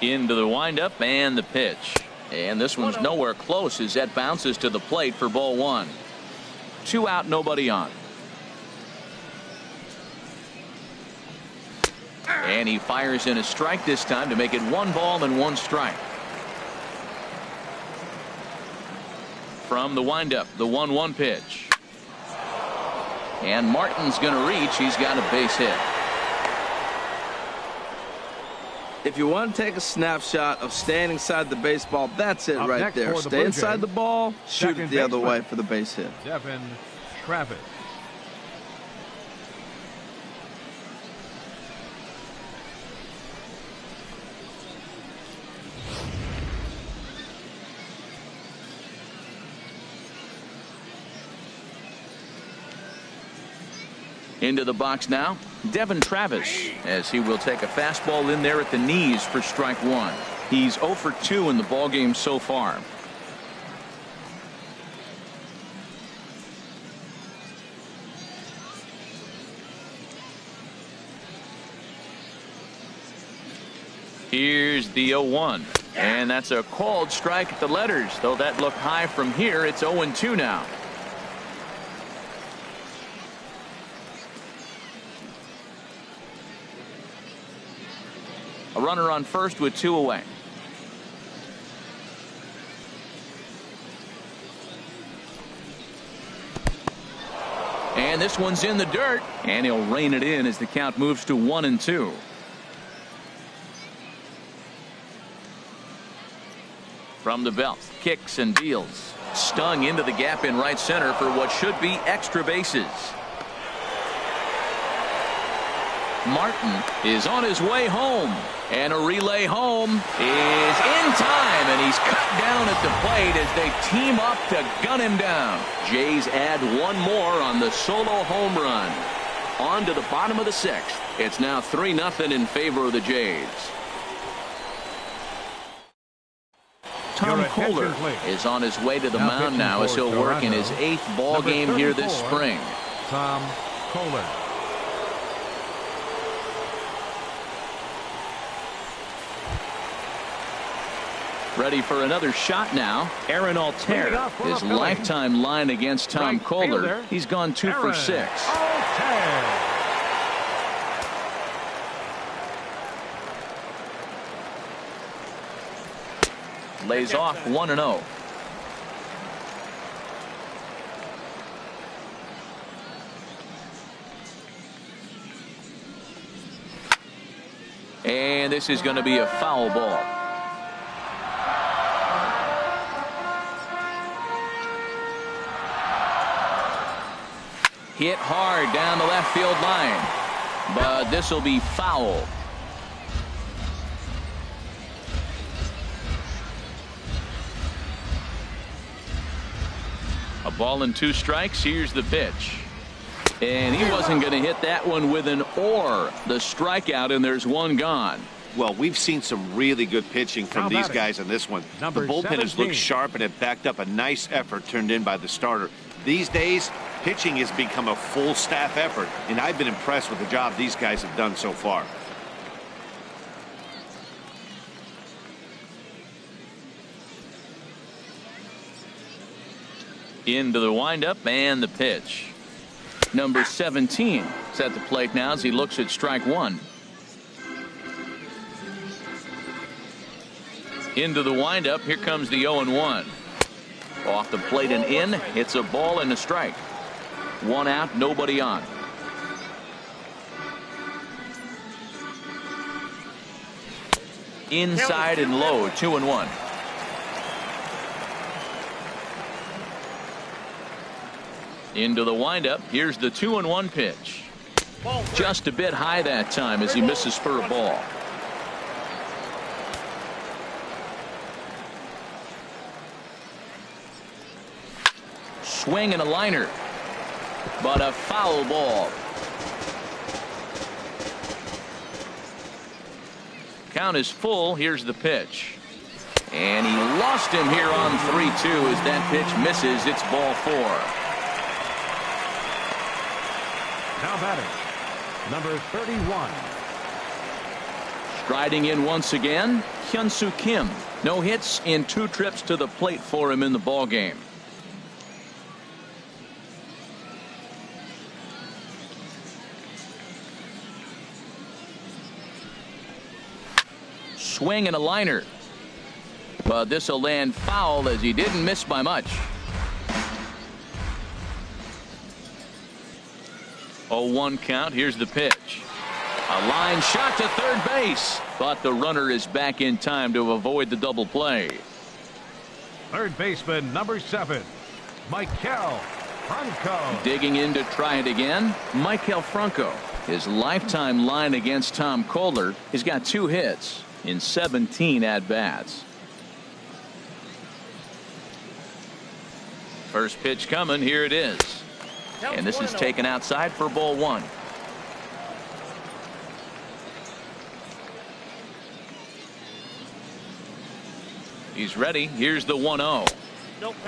Into the windup and the pitch. And this one's nowhere close as that bounces to the plate for ball 1. 2 out, nobody on. And he fires in a strike this time to make it 1 ball and 1 strike. From the windup, the 1-1 pitch. And Martin's going to reach. He's got a base hit. If you want to take a snapshot of staying inside the baseball, that's it right there. Stay inside the ball, shoot it the other way for the base hit. Devin Travis. Into the box now, Devin Travis, as he will take a fastball in there at the knees for strike 1. He's 0 for 2 in the ballgame so far. Here's the 0-1, and that's a called strike at the letters, though that looked high from here. It's 0-2 now. A runner on first with 2 away. And this one's in the dirt, and he'll rein it in as the count moves to 1-2. From the belt, kicks and deals. Stung into the gap in right center for what should be extra bases. Martin is on his way home, and a relay home is in time, and he's cut down at the plate as they team up to gun him down. Jays add 1 more on the solo home run. On to the bottom of the 6th. It's now 3-0 in favor of the Jays. Tom Kohler is on his way to the mound now as he'll work in his 8th ball game here this spring. Tom Kohler. Ready for another shot now. Aaron Altair, his lifetime line against Tom Kohler. He's gone 2 for 6. Lays off 1-0. And this is going to be a foul ball. Hit hard down the left field line, but this will be foul. A ball and 2 strikes. Here's the pitch. And he wasn't going to hit that one with an or. The strikeout, and there's 1 gone. Well, we've seen some really good pitching from these guys in this one. The bullpen has looked sharp, and it backed up a nice effort turned in by the starter. These days, pitching has become a full staff effort, and I've been impressed with the job these guys have done so far. Into the windup and the pitch. Number 17 is at the plate now as he looks at strike 1. Into the windup. Here comes the 0-1. Off the plate and in. It's a ball and a strike. 1 out, nobody on. Inside and low, 2-1. Into the windup. Here's the 2-1 pitch. Just a bit high that time as he misses for a ball. Swing and a liner, but a foul ball. Count is full. Here's the pitch. And he lost him here on 3-2 as that pitch misses. It's ball 4. Now batting, number 31. Striding in once again, Hyun-Soo Kim. No hits in 2 trips to the plate for him in the ballgame. Swing and a liner. But this will land foul as he didn't miss by much. 0-1 count. Here's the pitch. A line shot to third base, but the runner is back in time to avoid the double play. Third baseman, number 7, Maikel Franco. Digging in to try it again, Maikel Franco. His lifetime line against Tom Kohler. He's got 2 hits in 17 at-bats. First pitch coming. Here it is. And this is taken outside for ball 1. He's ready. Here's the 1-0.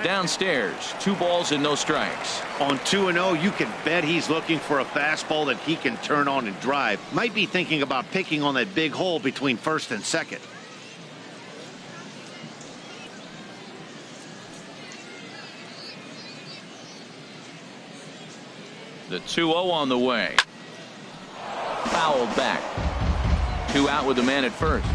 Downstairs, 2 balls and no strikes. On 2-0, you can bet he's looking for a fastball that he can turn on and drive. Might be thinking about picking on that big hole between first and second. The 2-0 on the way. Fouled back. 2 out with the man at first.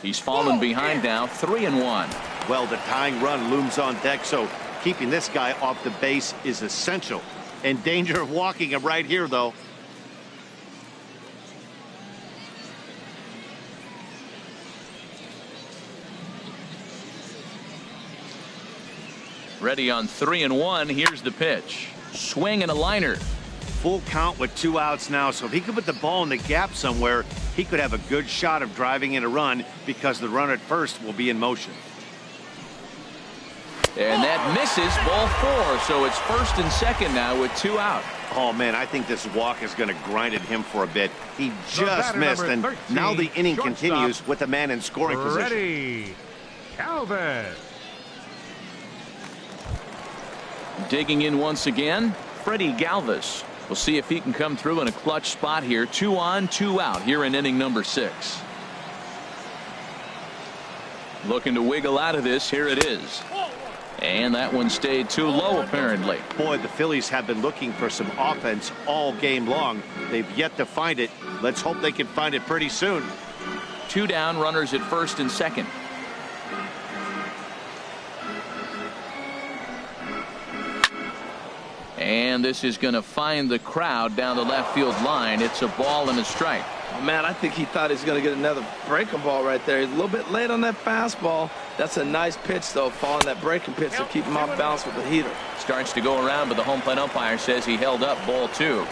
He's fallen behind now, 3-1. Well, the tying run looms on deck, so keeping this guy off the base is essential. In danger of walking him right here, though. Ready on 3-1. Here's the pitch. Swing and a liner. Full count with 2 outs now, so if he could put the ball in the gap somewhere, he could have a good shot of driving in a run because the runner at first will be in motion. And that misses, ball 4. So it's first and second now with 2 out. Oh, man, I think this walk is going to grind at him for a bit. He just missed, and 13, now the inning shortstop, continues with a man in scoring position. Freddie Galvis. Digging in once again, Freddie Galvis. We'll see if he can come through in a clutch spot here. 2 on, 2 out here in inning number 6. Looking to wiggle out of this. Here it is. And that one stayed too low, apparently. Boy, the Phillies have been looking for some offense all game long. They've yet to find it. Let's hope they can find it pretty soon. 2 down, runners at first and second. And this is going to find the crowd down the left field line. It's a ball and a strike. Oh, man, I think he thought he was going to get another breaking ball right there. He's a little bit late on that fastball. That's a nice pitch, though, following that breaking pitch to keep him off balance with the heater. Starts to go around, but the home plate umpire says he held up ball 2.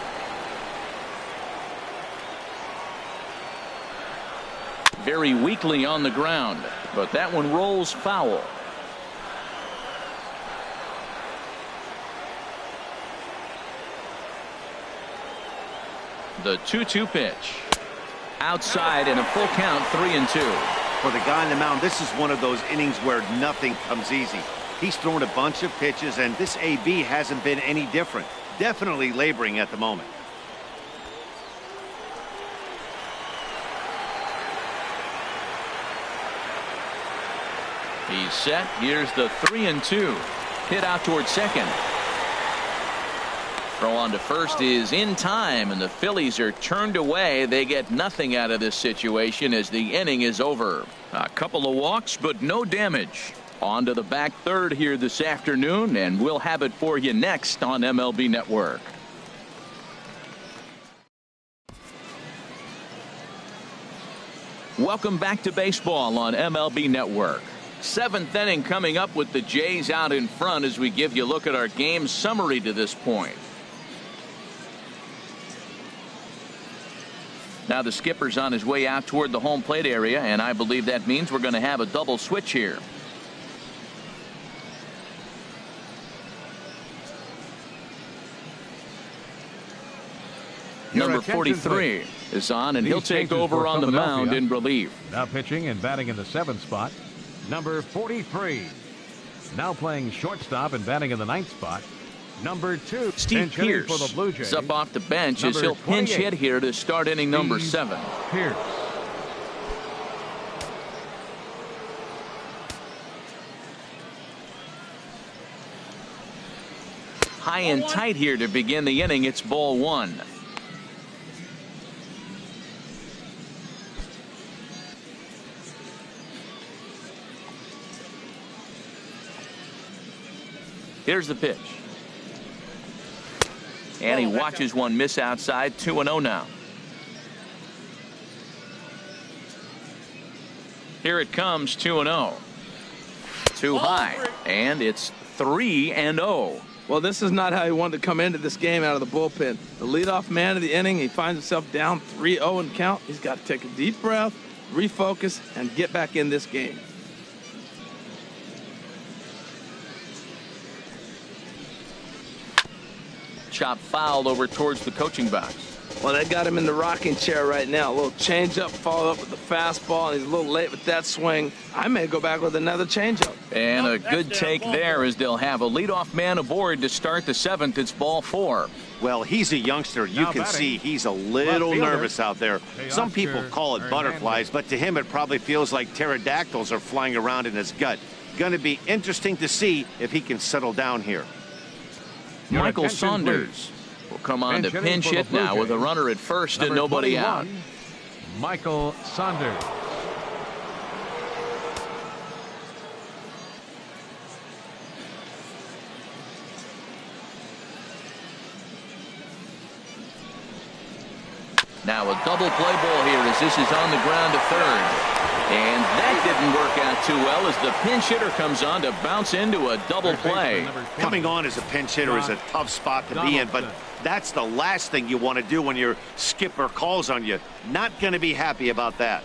Very weakly on the ground, but that one rolls foul. The 2-2 pitch. Outside and a full count, 3-2. For the guy on the mound, this is one of those innings where nothing comes easy. He's thrown a bunch of pitches, and this AB hasn't been any different. Definitely laboring at the moment. He's set. Here's the 3-2. Hit out toward second. Throw on to first is in time, and the Phillies are turned away. They get nothing out of this situation as the inning is over. A couple of walks, but no damage. On to the back third here this afternoon, and we'll have it for you next on MLB Network. Welcome back to baseball on MLB Network. 7th inning coming up with the Jays out in front as we give you a look at our game summary to this point. Now the skipper's on his way out toward the home plate area, and I believe that means we're going to have a double switch here. Number 43 is on, and he'll take over on the mound in relief. Now pitching and batting in the 7th spot, number 43. Now playing shortstop and batting in the 9th spot, number 2. Steve Pearce for the Blue Jays. is up off the bench as Number he'll pinch 28. hit here to start inning number 7. Pearce. High and tight here to begin the inning. It's ball 1. Here's the pitch. And he watches one miss outside. 2-0 now. Here it comes. 2-0. Too high. And it's 3-0. Well, this is not how he wanted to come into this game out of the bullpen. The leadoff man of the inning, he finds himself down 3-0 in count. He's got to take a deep breath, refocus, and get back in this game. Chop foul over towards the coaching box. Well, they got him in the rocking chair right now. A little changeup, followed up with the fastball, and he's a little late with that swing. I may go back with another changeup. And a good take there as they'll have a leadoff man aboard to start the 7th. It's ball 4. Well, he's a youngster. You Now can batting, see he's a little left fielder, nervous out there. Some people call it Hernandez. butterflies, but to him it probably feels like pterodactyls are flying around in his gut. Going to be interesting to see if he can settle down here. Your Michael attention, Saunders will come on to Pinch pinch hitting for hit the Blue now with a Jays. runner at first and Number nobody 21, out. Michael Saunders. Now a double play ball here as this is on the ground to third. And that didn't work out too well as the pinch hitter comes on to bounce into a double play. Coming on as a pinch hitter is a tough spot to be in, but that's the last thing you want to do when your skipper calls on you. Not going to be happy about that.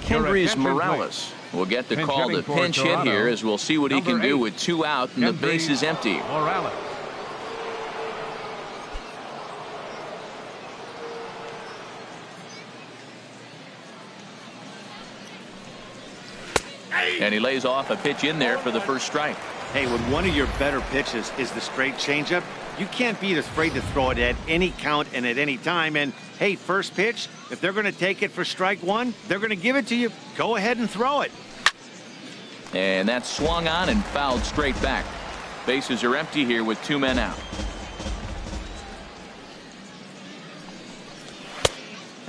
Kendrys attention, Morales will get the Pinch call to hitting for pinch hit Toronto. here as we'll see what he can Number do 8, with 2 out and the base is empty. Morales. And he lays off a pitch in there for the first strike. Hey, when one of your better pitches is the straight changeup, you can't be afraid to throw it at any count and at any time. And, hey, first pitch, if they're going to take it for strike 1, they're going to give it to you. Go ahead and throw it. And that swung on and fouled straight back. Bases are empty here with 2 men out.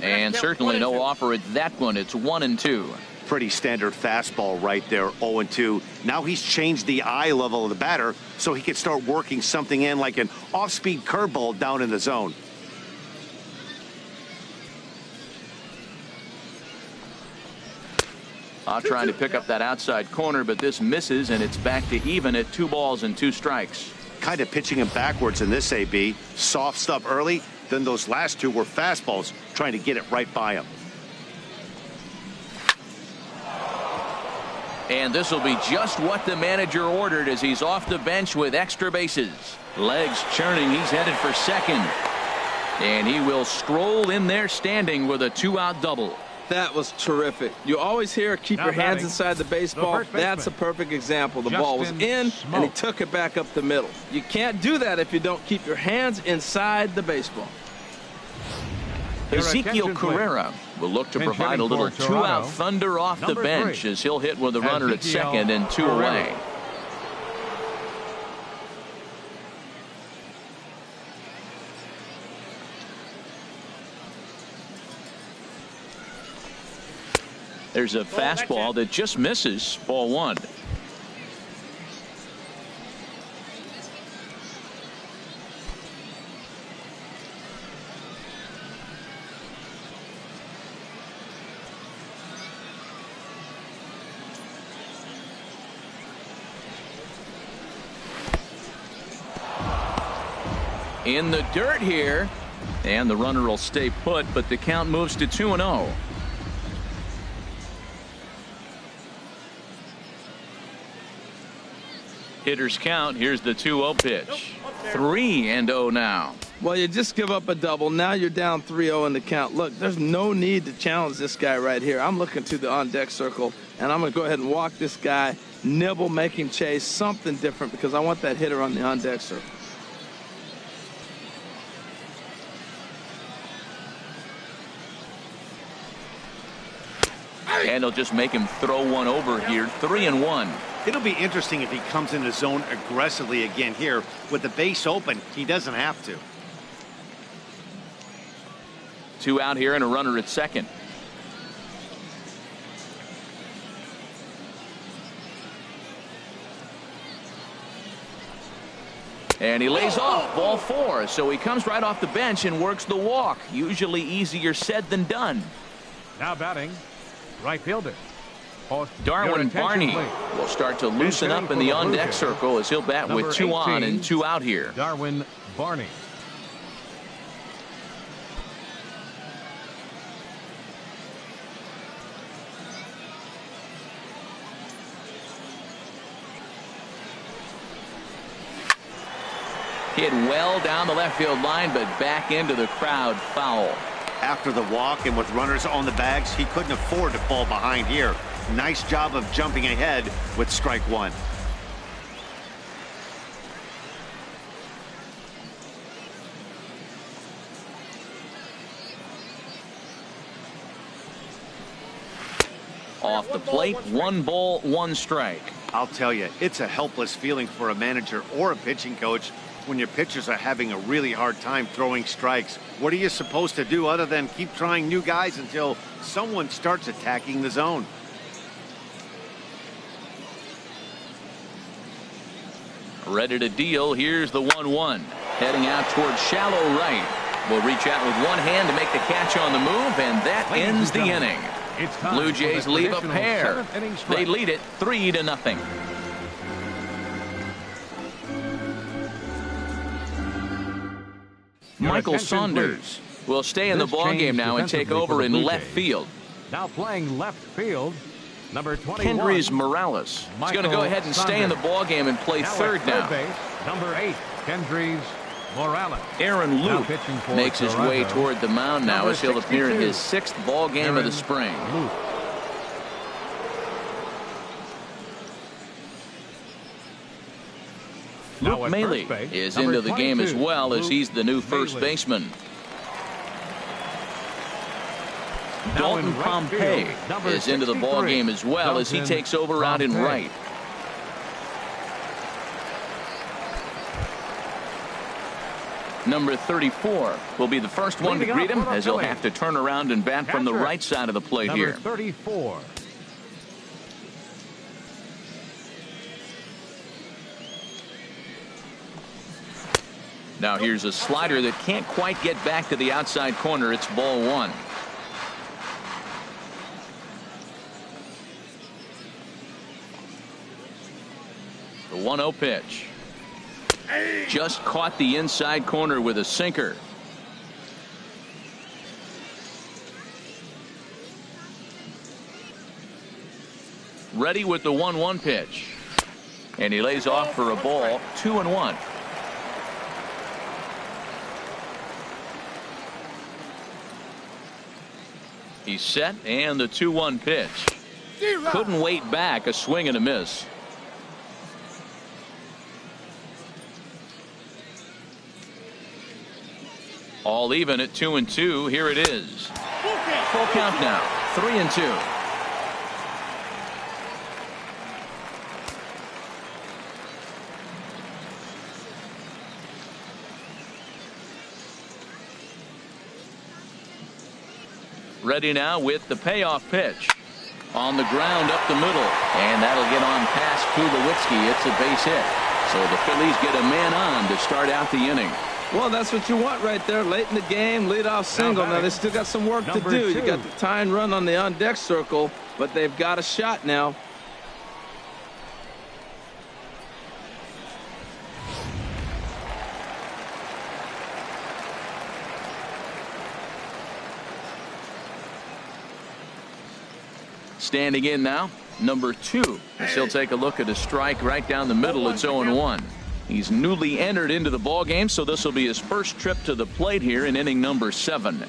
And certainly no offer at that one. It's 1-2. Pretty standard fastball right there, 0-2. Now he's changed the eye level of the batter so he can start working something in like an off-speed curveball down in the zone. Trying to pick up that outside corner, but this misses, and it's back to even at 2 balls and 2 strikes. Kind of pitching him backwards in this AB. Soft stuff early, then those last 2 were fastballs, trying to get it right by him. And this will be just what the manager ordered as he's off the bench with extra bases. Legs churning. He's headed for second. And he will stroll in there standing with a 2-out double. That was terrific. You always hear keep Now your hands batting, inside the baseball. the first baseman, That's a perfect example. The ball was Justin in, Smoak. and he took it back up the middle. You can't do that if you don't keep your hands inside the baseball. Your Ezekiel attention, Carrera will look to Pinch provide a hitting little for Toronto, 2-out thunder off the number bench 3, as he'll hit with a runner at Ezekiel second and 2 Carrera. away. There's a fastball that just misses. Ball 1. In the dirt here, and the runner will stay put, but the count moves to 2-0. Hitters count. Here's the 2-0 pitch. 3-0 now. Well, you just give up a double. Now you're down 3-0 in the count. Look, there's no need to challenge this guy right here. I'm looking to the on-deck circle, and I'm going to go ahead and walk this guy, nibble, make him chase, something different, because I want that hitter on the on-deck circle. And he'll just make him throw one over here. 3-1. It'll be interesting if he comes in the zone aggressively again here. With the base open, he doesn't have to. 2 out here and a runner at second. And he lays off ball 4. So he comes right off the bench and works the walk. Usually easier said than done. Now batting, right fielder. Darwin Barney will start to loosen up in the on-deck circle as he'll bat with 2 on and 2 out here. Darwin Barney. Hit well down the left field line, but back into the crowd, foul. After the walk and with runners on the bags, he couldn't afford to fall behind here. Nice job of jumping ahead with strike 1. Off the plate, 1 ball, 1 strike. I'll tell you, it's a helpless feeling for a manager or a pitching coach when your pitchers are having a really hard time throwing strikes. What are you supposed to do other than keep trying new guys until someone starts attacking the zone? Ready to deal. Here's the 1-1. Heading out towards shallow right. Will reach out with one hand to make the catch on the move, and that ends the inning. Blue Jays leave a pair. They lead it 3-0. Michael Saunders will stay in the ballgame now and take over in left field. Now playing left field, number 21. Kendrys Morales is going to go ahead and stay in the ballgame and play third now. Base, number 8, Kendrys Morales. Aaron Loup makes his way toward the mound now as he'll appear in his 6th ballgame of the spring. Luke Maile is into the game as well, as he's the new first baseman. Dalton Pompey is into the ballgame as well as he takes over out in right. Number 34 will be the first one to greet him, as he'll have to turn around and bat from the right side of the plate here. Number 34. Now here's a slider that can't quite get back to the outside corner. It's ball 1. The 1-0 pitch. Just caught the inside corner with a sinker. Ready with the 1-1 pitch. And he lays off for a ball. 2-1. He's set, and the 2-1 pitch. Couldn't wait back. A swing and a miss. All even at 2-2. Here it is. Full count now. 3-2. Ready now with the payoff pitch. On the ground up the middle. And that'll get on past Tulowitzki. It's a base hit. So the Phillies get a man on to start out the inning. Well, that's what you want right there. Late in the game, leadoff single. Now, they still got some work to do. You got the tie and run on the on-deck circle, but they've got a shot now. Standing in now, number 2. As he'll take a look at a strike right down the middle. It's 0-1. He's newly entered into the ballgame, so this will be his first trip to the plate here in inning number 7.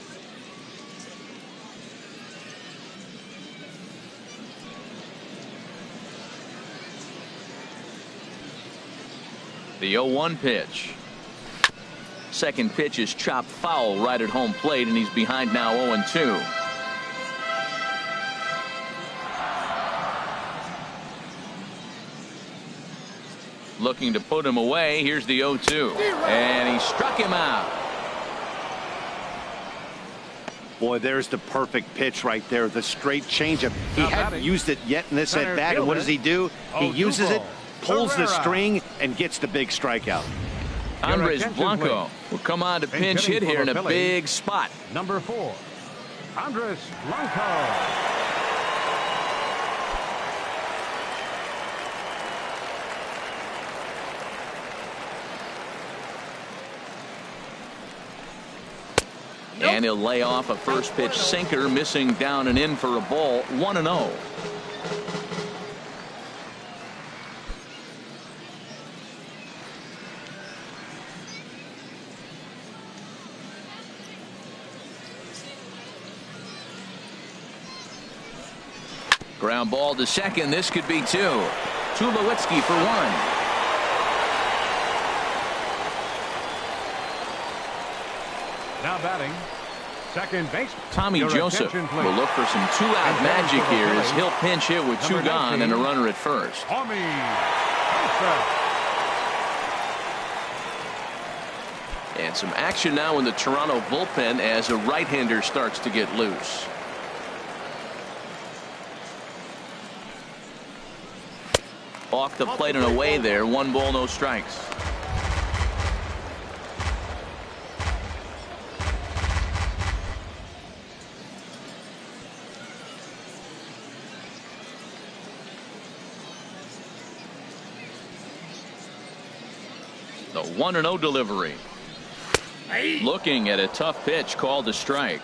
The 0-1 pitch. Second pitch is chopped foul right at home plate, and he's behind now 0-2. Looking to put him away. Here's the 0-2. And he struck him out. Boy, there's the perfect pitch right there. The straight changeup. He hadn't used it yet in this at bat. And what does he do? He uses it, pulls the string, and gets the big strikeout. Andres Blanco will come on to pinch hit here in a big spot. Number 4, Andres Blanco. And he'll lay off a first pitch sinker, missing down and in for a ball. 1-0. Ground ball to second. This could be 2. Tulowitzki for 1. Now batting, second base. Tommy Joseph will look for some 2-out magic here as he'll pinch hit with 2 gone and a runner at first. Tommy Joseph. And some action now in the Toronto bullpen as a right-hander starts to get loose. Off the plate and away there. 1 ball, no strikes. The 1-0 delivery. Looking at a tough pitch called a strike.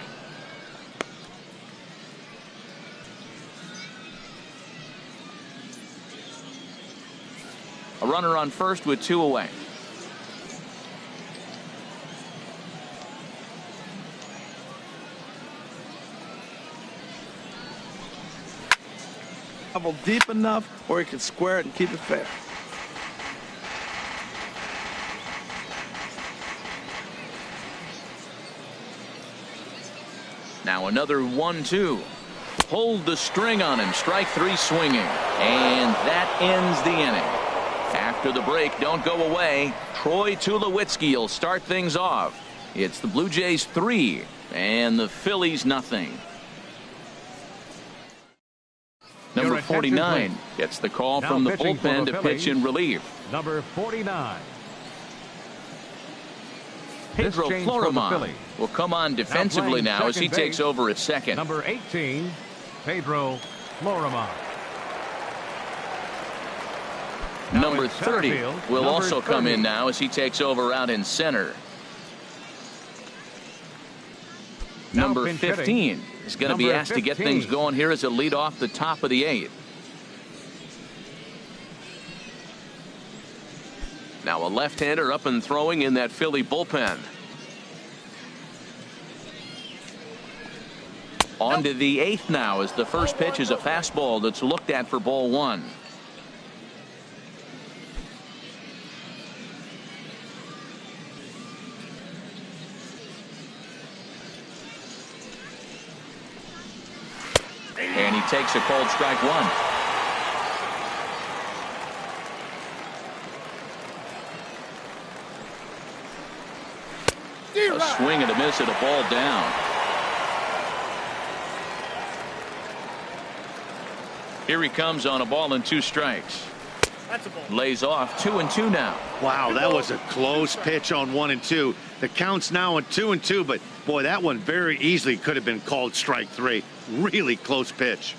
A runner on first with 2 away. Level deep enough where he can square it and keep it fair. Now another 1-2. Pulled the string on him. Strike 3 swinging. And that ends the inning. After the break, don't go away. Troy Tulowitzki will start things off. It's the Blue Jays 3 and the Phillies nothing. Number 49 gets the call from the bullpen to pitch in relief. Number 49. Pedro Florimon will come on defensively now as he takes over at second. Number 18, Pedro Florimon. Number 30 will also come in now as he takes over out in center. Number 15 is going to be asked to get things going here as a lead off the top of the 8th. Now a left-hander up and throwing in that Philly bullpen. On to the 8th now as the first pitch is a fastball that's looked at for ball 1. And he takes a called strike 1. A swing and a miss at a ball down. Here he comes on a ball and 2 strikes. That's a ball. Lays off 2-2 now. Wow, that was a close pitch on 1-2. The count's now on 2-2, but boy, that one very easily could have been called strike 3. Really close pitch.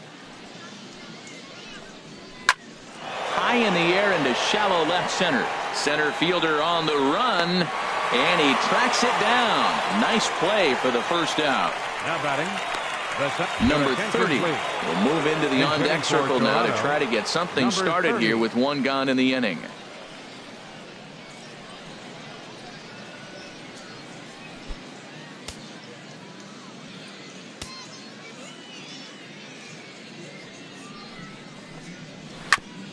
High in the air into shallow left center. Center fielder on the run. And he tracks it down. Nice play for the first out. Now batting, number 30 will move into the on-deck circle now to try to get something started here with 1 gone in the inning.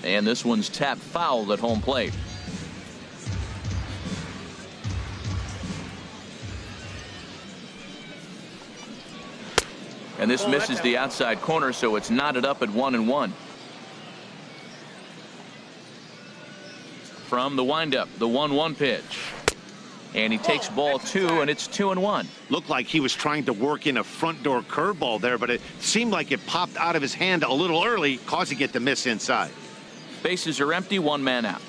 And this one's tapped foul at home plate. And this misses the outside corner, so it's knotted up at 1-1. From the windup, the 1-1 pitch. And he takes ball 2, and it's 2-1. Looked like he was trying to work in a front door curveball there, but it seemed like it popped out of his hand a little early, causing it to miss inside. Bases are empty, 1 man out.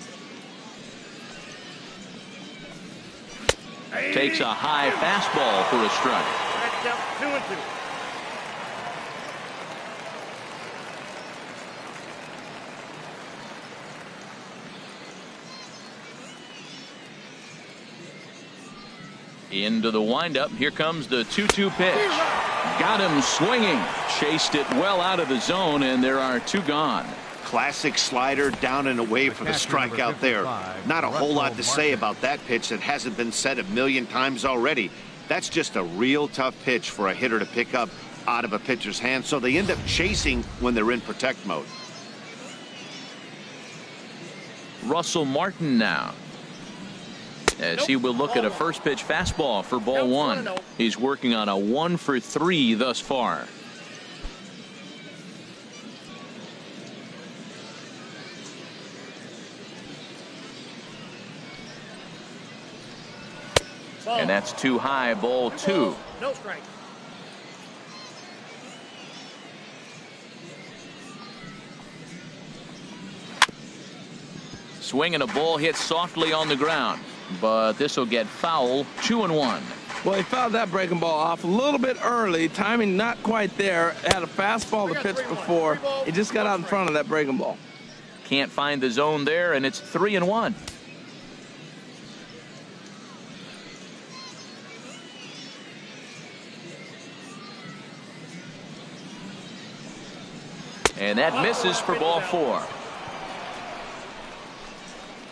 Takes a high fastball for a strike. 2-2. Into the windup. Here comes the 2-2 pitch. Got him swinging. Chased it well out of the zone, and there are 2 gone. Classic slider down and away for the strikeout there. Not a whole lot to say about that pitch that hasn't been said a million times already. That's just a real tough pitch for a hitter to pick up out of a pitcher's hand, so they end up chasing when they're in protect mode. Russell Martin now, as he will look at a first pitch fastball for ball 1. He's working on a 1 for 3 thus far. And that's too high, ball 2. No strike. Swinging a ball hit softly on the ground, but this will get foul. 2-1. Well, he fouled that breaking ball off a little bit early. Timing not quite there. Had a fastball to pitch before. He just got out in front of that breaking ball. Can't find the zone there, and it's 3-1. And that misses for ball 4.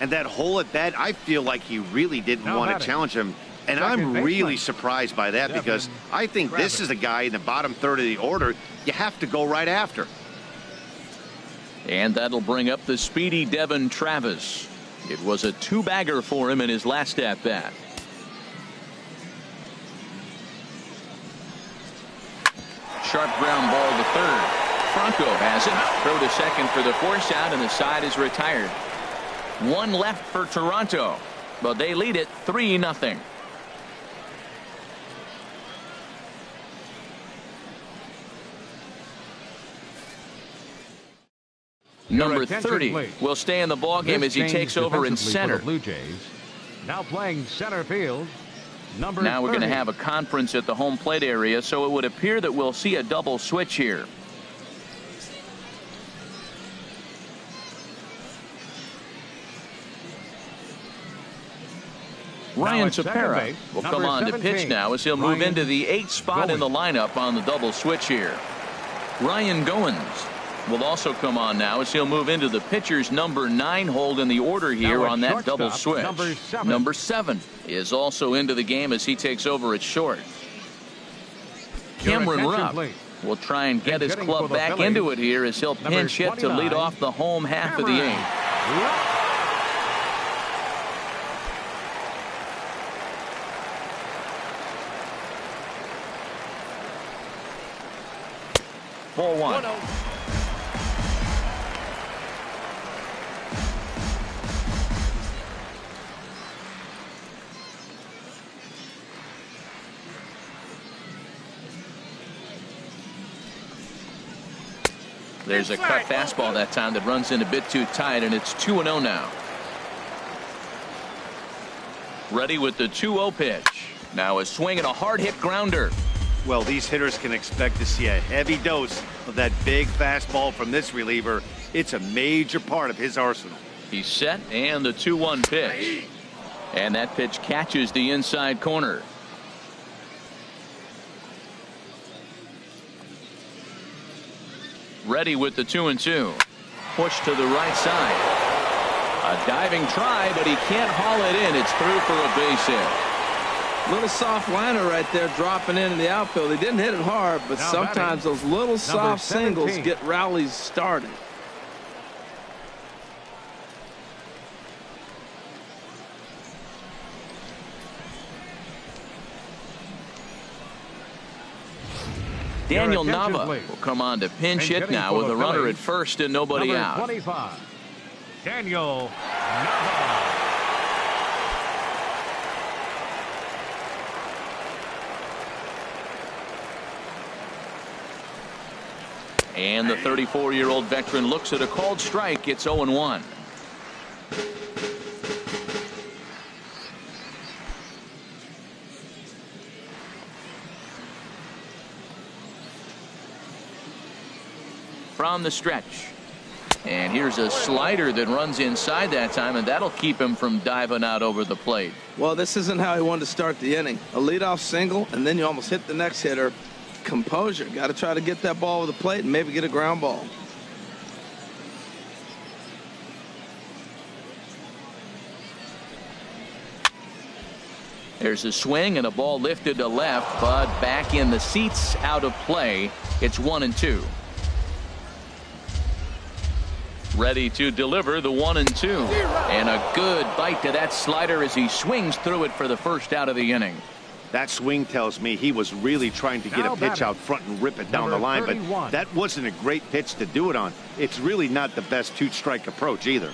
And that hole at bat, I feel like he really didn't want to challenge him. And I'm really surprised by that, because I think this is a guy in the bottom third of the order you have to go right after. And that'll bring up the speedy Devin Travis. It was a 2-bagger for him in his last at bat. Sharp ground ball to third. Franco has it. Throw to second for the force out, and the side is retired. 1 left for Toronto, but they lead it 3-0. Number 30 will stay in the ballgame as he takes over in center. Blue Jays. Now playing center field. Number now we're 30. going to have a conference at the home plate area, so it would appear that we'll see a double switch here. Ryan Tepera will come on to pitch now as he'll move into the 8th spot in the lineup on the double switch here. Ryan Goins will also come on now as he'll move into the pitcher's number 9 hold in the order here on that double switch. Number 7 is also into the game as he takes over at short. Cameron Rupp will try and get his club back into it here as he'll pinch hit to lead off the home half of the 8th. Ball 1. There's a cut fastball that time that runs in a bit too tight, and it's 2-0 now. Ready with the 2-0 pitch. Now a swing and a hard hit grounder. Well, these hitters can expect to see a heavy dose of that big fastball from this reliever. It's a major part of his arsenal. He's set, and the 2-1 pitch. And that pitch catches the inside corner. Ready with the 2-2. Push to the right side. A diving try, but he can't haul it in. It's through for a base hit. Little soft liner right there, dropping into the outfield. He didn't hit it hard, but sometimes those little soft singles get rallies started. Daniel attention, Nava please. will come on to pinch hit hitting now for with the a runner Phillies, at first and nobody number out. 25, Daniel Nava. And the 34-year-old veteran looks at a called strike. It's 0-1. From the stretch. And here's a slider that runs inside that time, and that'll keep him from diving out over the plate. Well, this isn't how he wanted to start the inning. A leadoff single, and then you almost hit the next hitter. Composure. Got to try to get that ball over the plate and maybe get a ground ball. There's a swing and a ball lifted to left, but back in the seats, out of play. It's 1-2. Ready to deliver the 1-2. And a good bite to that slider as he swings through it for the first out of the inning. That swing tells me he was really trying to get a pitch out front and rip it down the line, but that wasn't a great pitch to do it on. It's really not the best two-strike approach either.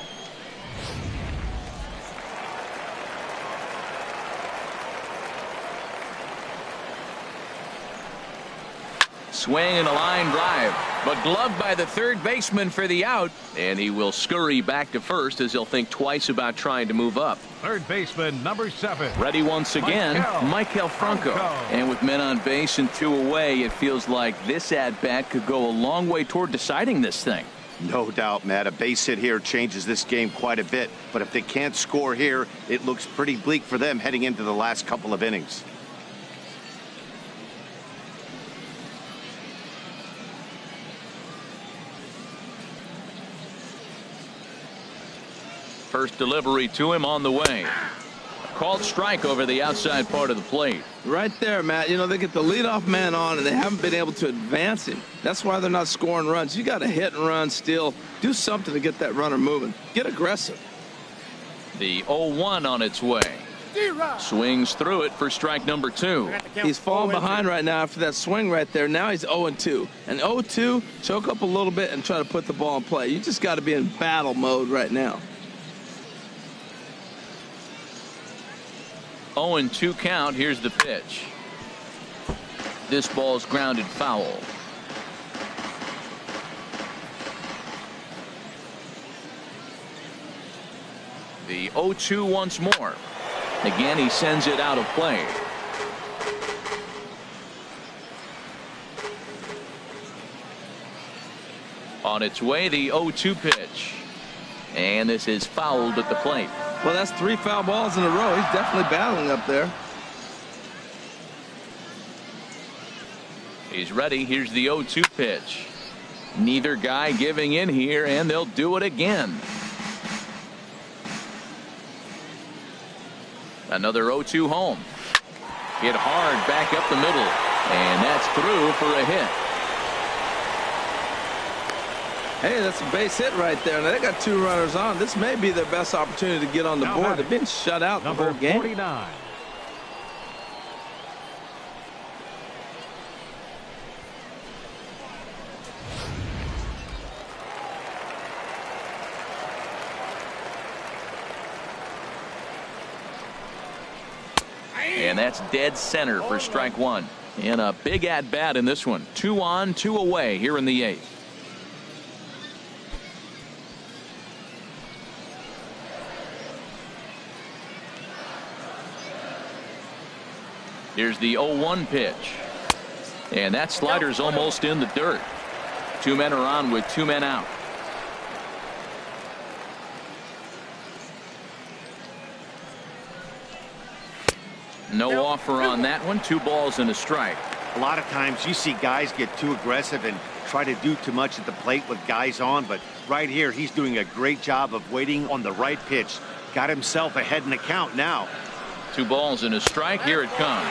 Swing and a line drive, but gloved by the third baseman for the out, and he will scurry back to first as he'll think twice about trying to move up. Third baseman, number 7. Ready once again, Maikel Franco. And with men on base and 2 away, it feels like this at-bat could go a long way toward deciding this thing. No doubt, Matt. A base hit here changes this game quite a bit, but if they can't score here, it looks pretty bleak for them heading into the last couple of innings. First delivery to him on the way. A called strike over the outside part of the plate. Right there, Matt. You know, they get the leadoff man on, and they haven't been able to advance him. That's why they're not scoring runs. You got to hit and run, steal, do something to get that runner moving. Get aggressive. The 0-1 on its way. Swings through it for strike number 2. He's falling behind right now after that swing right there. Now he's 0-2. And 0-2, choke up a little bit and try to put the ball in play. You just got to be in battle mode right now. 0-2 count. Here's the pitch. This ball's grounded foul. The 0-2 once more. Again, he sends it out of play. On its way, the 0-2 pitch. And this is fouled at the plate. Well, that's 3 foul balls in a row. He's definitely battling up there. He's ready. Here's the 0-2 pitch. Neither guy giving in here, and they'll do it again. Another 0-2 home. Hit hard back up the middle, and that's through for a hit. Hey, that's a base hit right there. Now, they got 2 runners on. This may be their best opportunity to get on the board. They've been shut out the whole game. 49. And that's dead center for strike 1. And a big at-bat in this one. 2 on, 2 away here in the 8th. Here's the 0-1 pitch. And that slider's almost in the dirt. 2 men are on with 2 men out. No offer on that one. 2 balls and a strike. A lot of times you see guys get too aggressive and try to do too much at the plate with guys on, but right here he's doing a great job of waiting on the right pitch. Got himself ahead in the count now. 2 balls and a strike. Here it comes.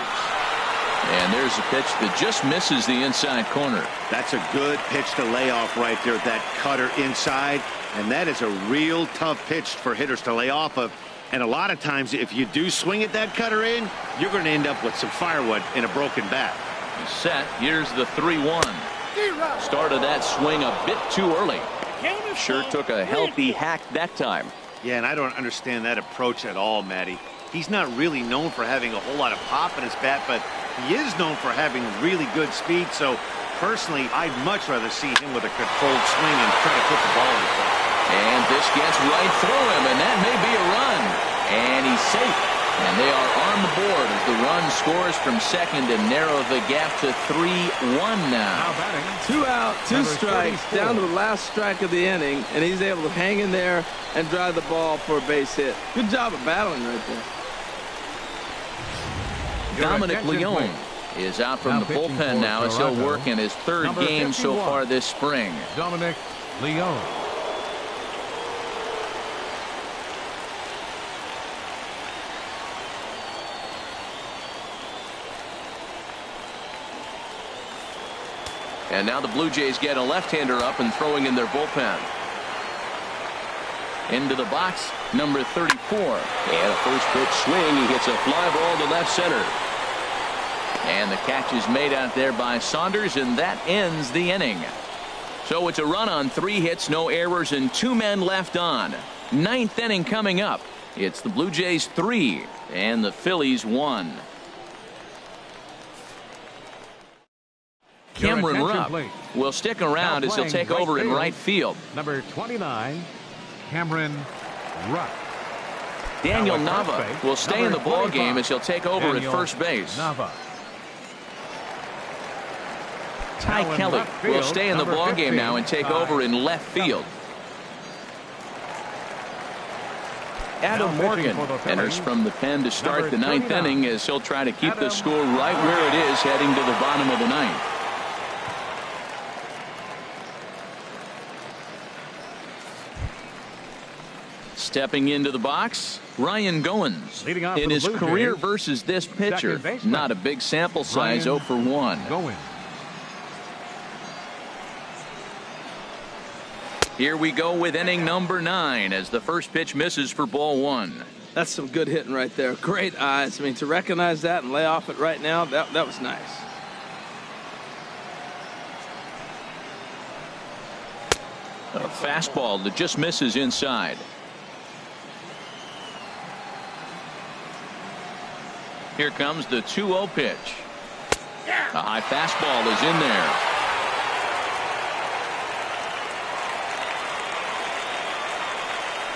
And there's a pitch that just misses the inside corner. That's a good pitch to lay off right there. That cutter inside. And that is a real tough pitch for hitters to lay off of. And a lot of times if you do swing at that cutter in, you're going to end up with some firewood in a broken bat. Set. Here's the 3-1. Started that swing a bit too early. Sure took a healthy hack that time. Yeah, and I don't understand that approach at all, Matty. He's not really known for having a whole lot of pop in his bat, but he is known for having really good speed. So, personally, I'd much rather see him with a controlled swing and try to put the ball in play. And this gets right through him, and that may be a run. And he's safe. And they are on the board as the run scores from second and narrow the gap to 3-1 now. 2 out, 2 strikes, 34. down to the last strike of the inning, and he's able to hang in there and drive the ball for a base hit. Good job of battling right there. Dominic Leone is out from the bullpen now as he'll work in his third game so far this spring. Dominic Leone. And now the Blue Jays get a left-hander up and throwing in their bullpen. Into the box, number 34. And a first pitch swing. He hits a fly ball to left center. And the catch is made out there by Saunders, and that ends the inning. So it's a run on 3 hits, no errors, and 2 men left on. 9th inning coming up. It's the Blue Jays 3 and the Phillies 1. Cameron Rupp will stick around as he'll take over in right field. Number 29, Cameron Rupp. Daniel Nava will stay in the ball game as he'll take over at first base. Nava. Ty Kelly will stay in the ball game now and take over in left field. Adam Morgan enters from the pen to start the 9th inning as he'll try to keep the score right where it is heading to the bottom of the 9th. Stepping into the box, Ryan Goins. In his career versus this pitcher, not a big sample size, 0 for 1. Here we go with inning number 9 as the first pitch misses for ball 1. That's some good hitting right there. Great eyes. I mean, to recognize that and lay off it right now, that was nice. A fastball that just misses inside. Here comes the 2-0 pitch. A high fastball is in there.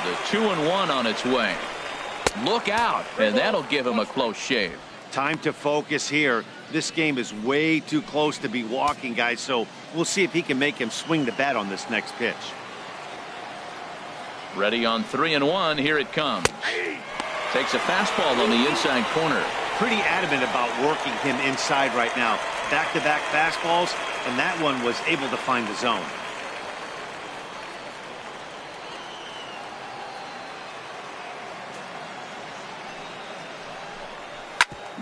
The 2-1 on its way. Look out, and that'll give him a close shave. Time to focus here. This game is way too close to be walking, guys, so we'll see if he can make him swing the bat on this next pitch. Ready on 3-1. Here it comes. Takes a fastball on the inside corner. Pretty adamant about working him inside right now. Back-to-back fastballs, and that one was able to find the zone.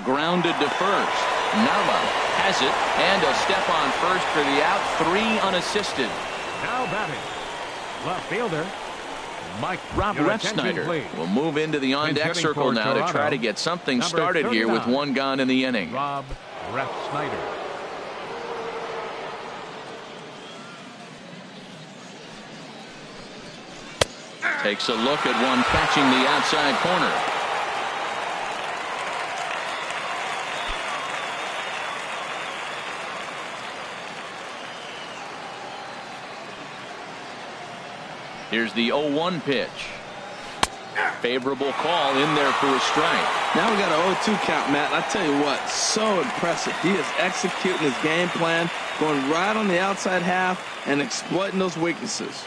Grounded to first. Nava has it, and a step on first for the out. 3 unassisted. Now batting, left fielder Mike. Rob Refsnyder will move into the on-deck circle now to try to get something started here with 1 gone in the inning. Rob Refsnyder. Takes a look at one catching the outside corner. Here's the 0-1 pitch. Favorable call in there for a strike. Now we got an 0-2 count, Matt. I tell you what, so impressive. He is executing his game plan, going right on the outside half and exploiting those weaknesses.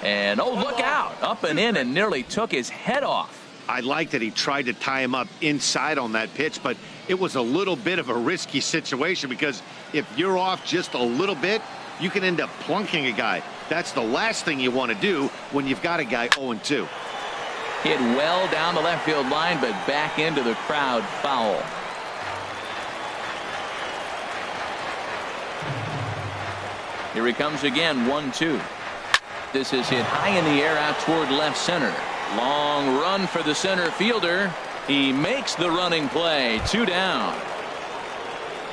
And oh, look out. Up and in and nearly took his head off. I like that he tried to tie him up inside on that pitch, but it was a little bit of a risky situation because if you're off just a little bit, you can end up plunking a guy. That's the last thing you want to do when you've got a guy 0-2. Hit well down the left field line, but back into the crowd, foul. Here he comes again, 1-2. This is hit high in the air out toward left center. Long run for the center fielder. He makes the running play. 2 down.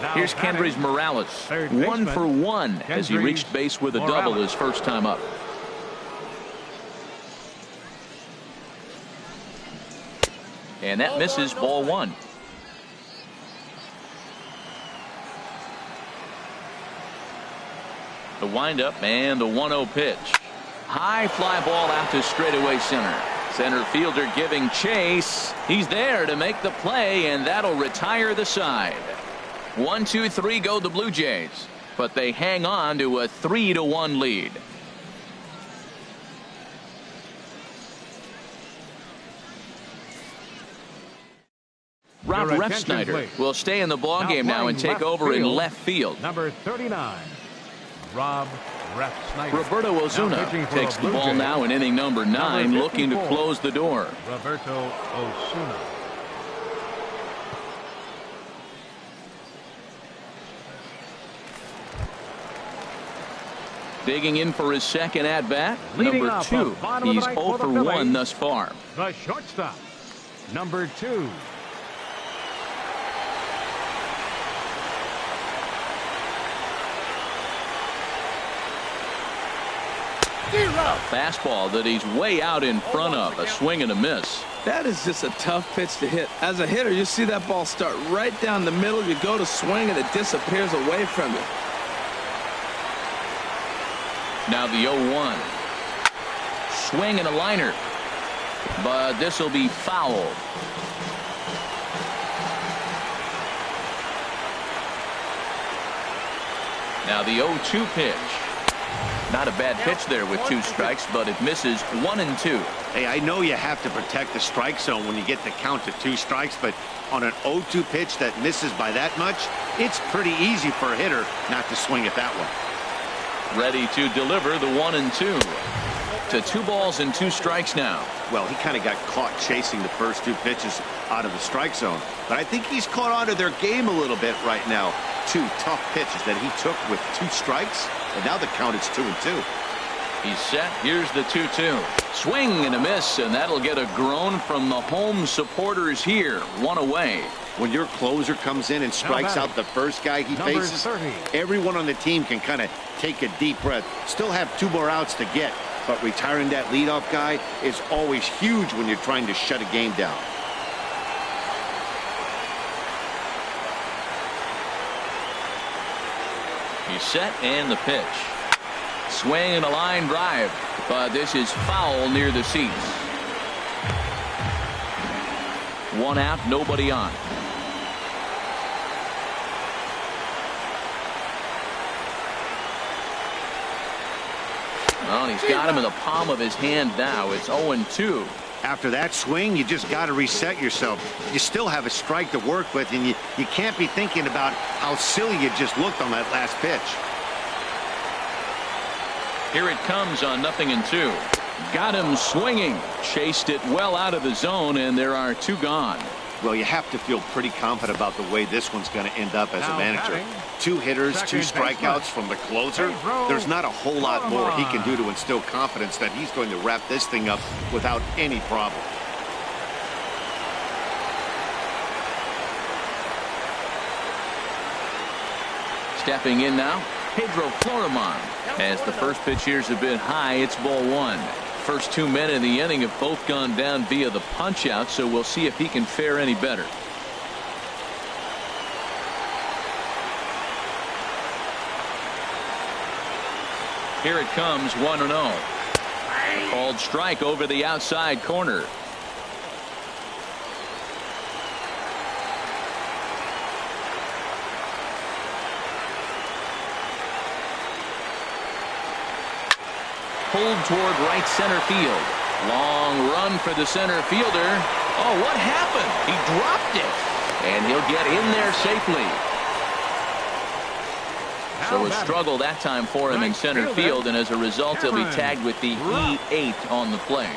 Now Here's Kendrys Morales. 1 for 1 as he reached base with a double his first time up. And that misses, ball 1. The windup and the 1-0 pitch. High fly ball out to straightaway center. Center fielder giving chase. He's there to make the play, and that'll retire the side. 1, 2, 3 go the Blue Jays, but they hang on to a 3-1 lead. Rob Refsnyder will stay in the ballgame now and take over in left field. Number 39, Rob Refsnyder. Roberto Osuna takes the ball now in inning number 9, looking to close the door. Roberto Osuna. Digging in for his second at bat, number 2. He's 0 for 1 thus far. The shortstop, number 2. A fastball that he's way out in front of. A swing and a miss. That is just a tough pitch to hit. As a hitter, you see that ball start right down the middle. You go to swing and it disappears away from you. Now the 0-1. Swing and a liner. But this will be foul. Now the 0-2 pitch. Not a bad pitch there with 2 strikes, but it misses 1 and 2. Hey, I know you have to protect the strike zone when you get the count to 2 strikes, but on an 0-2 pitch that misses by that much, it's pretty easy for a hitter not to swing at that one. Ready to deliver the 1 and 2. To 2 balls and 2 strikes now. Well, he kind of got caught chasing the first 2 pitches out of the strike zone, but I think he's caught on to their game a little bit right now. 2 tough pitches that he took with 2 strikes, and now the count is 2 and 2. He's set. Here's the 2-2. Swing and a miss, and that'll get a groan from the home supporters here. 1 away. When your closer comes in and strikes out the first guy he faces, everyone on the team can kind of take a deep breath. Still have 2 more outs to get, but retiring that leadoff guy is always huge when you're trying to shut a game down. He's set and the pitch. Swing and a line drive, but this is foul near the seats. 1 out, nobody on. Well, he's got him in the palm of his hand now. It's 0-2. After that swing, you just got to reset yourself. You still have a strike to work with, and you can't be thinking about how silly you just looked on that last pitch. Here it comes on 0-2. Got him swinging. Chased it well out of the zone, and there are 2 gone. Well, you have to feel pretty confident about the way this one's going to end up as a manager. 2 hitters, 2 strikeouts from the closer. There's not a whole lot more he can do to instill confidence that he's going to wrap this thing up without any problem. Stepping in now, Pedro Florimon. As the first pitch here's a bit high, it's ball 1. First 2 men in the inning have both gone down via the punch out, so we'll see if he can fare any better. Here it comes, 1-0. Called strike over the outside corner. Pulled toward right center field. Long run for the center fielder. Oh, what happened? He dropped it. And he'll get in there safely. So a struggle that time for him in center field, and as a result he'll be tagged with the E8 on the play.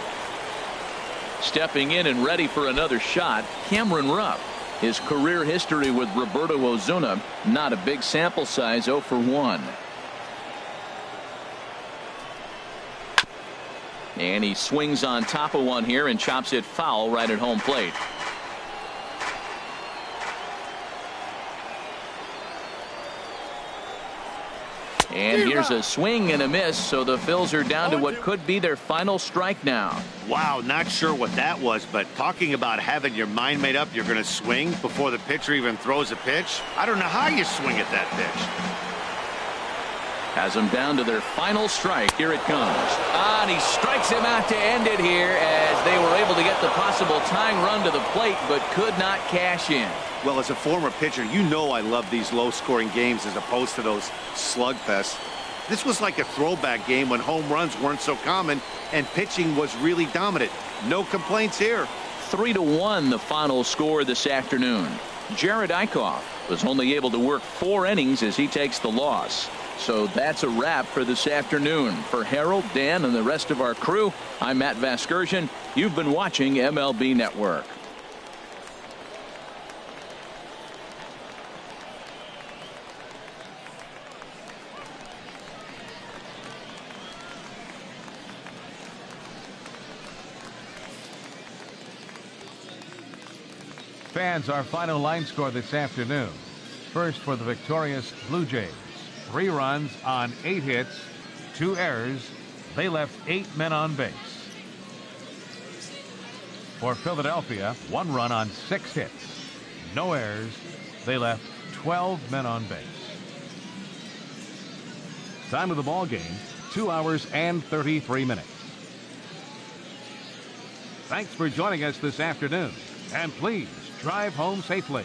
Stepping in and ready for another shot, Cameron Rupp. His career history with Roberto Osuna, not a big sample size, 0 for 1. And he swings on top of one here and chops it foul right at home plate. And here's a swing and a miss, so the Phils are down to what could be their final strike now. Wow, not sure what that was, but talking about having your mind made up you're going to swing before the pitcher even throws a pitch. I don't know how you swing at that pitch. Has them down to their final strike. Here it comes. And he strikes him out to end it here as they were able to get the possible tying run to the plate, but could not cash in. Well, as a former pitcher, you know I love these low-scoring games as opposed to those slugfests. This was like a throwback game when home runs weren't so common and pitching was really dominant. No complaints here. 3-1 the final score this afternoon. Jared Eichhoff was only able to work 4 innings as he takes the loss. So that's a wrap for this afternoon. For Harold, Dan, and the rest of our crew, I'm Matt Vasgersian. You've been watching MLB Network. Fans, our final line score this afternoon. First for the victorious Blue Jays. 3 runs on 8 hits, 2 errors. They left 8 men on base. For Philadelphia, 1 run on 6 hits, no errors. They left 12 men on base. Time of the ball game, 2 hours and 33 minutes. Thanks for joining us this afternoon, and please drive home safely.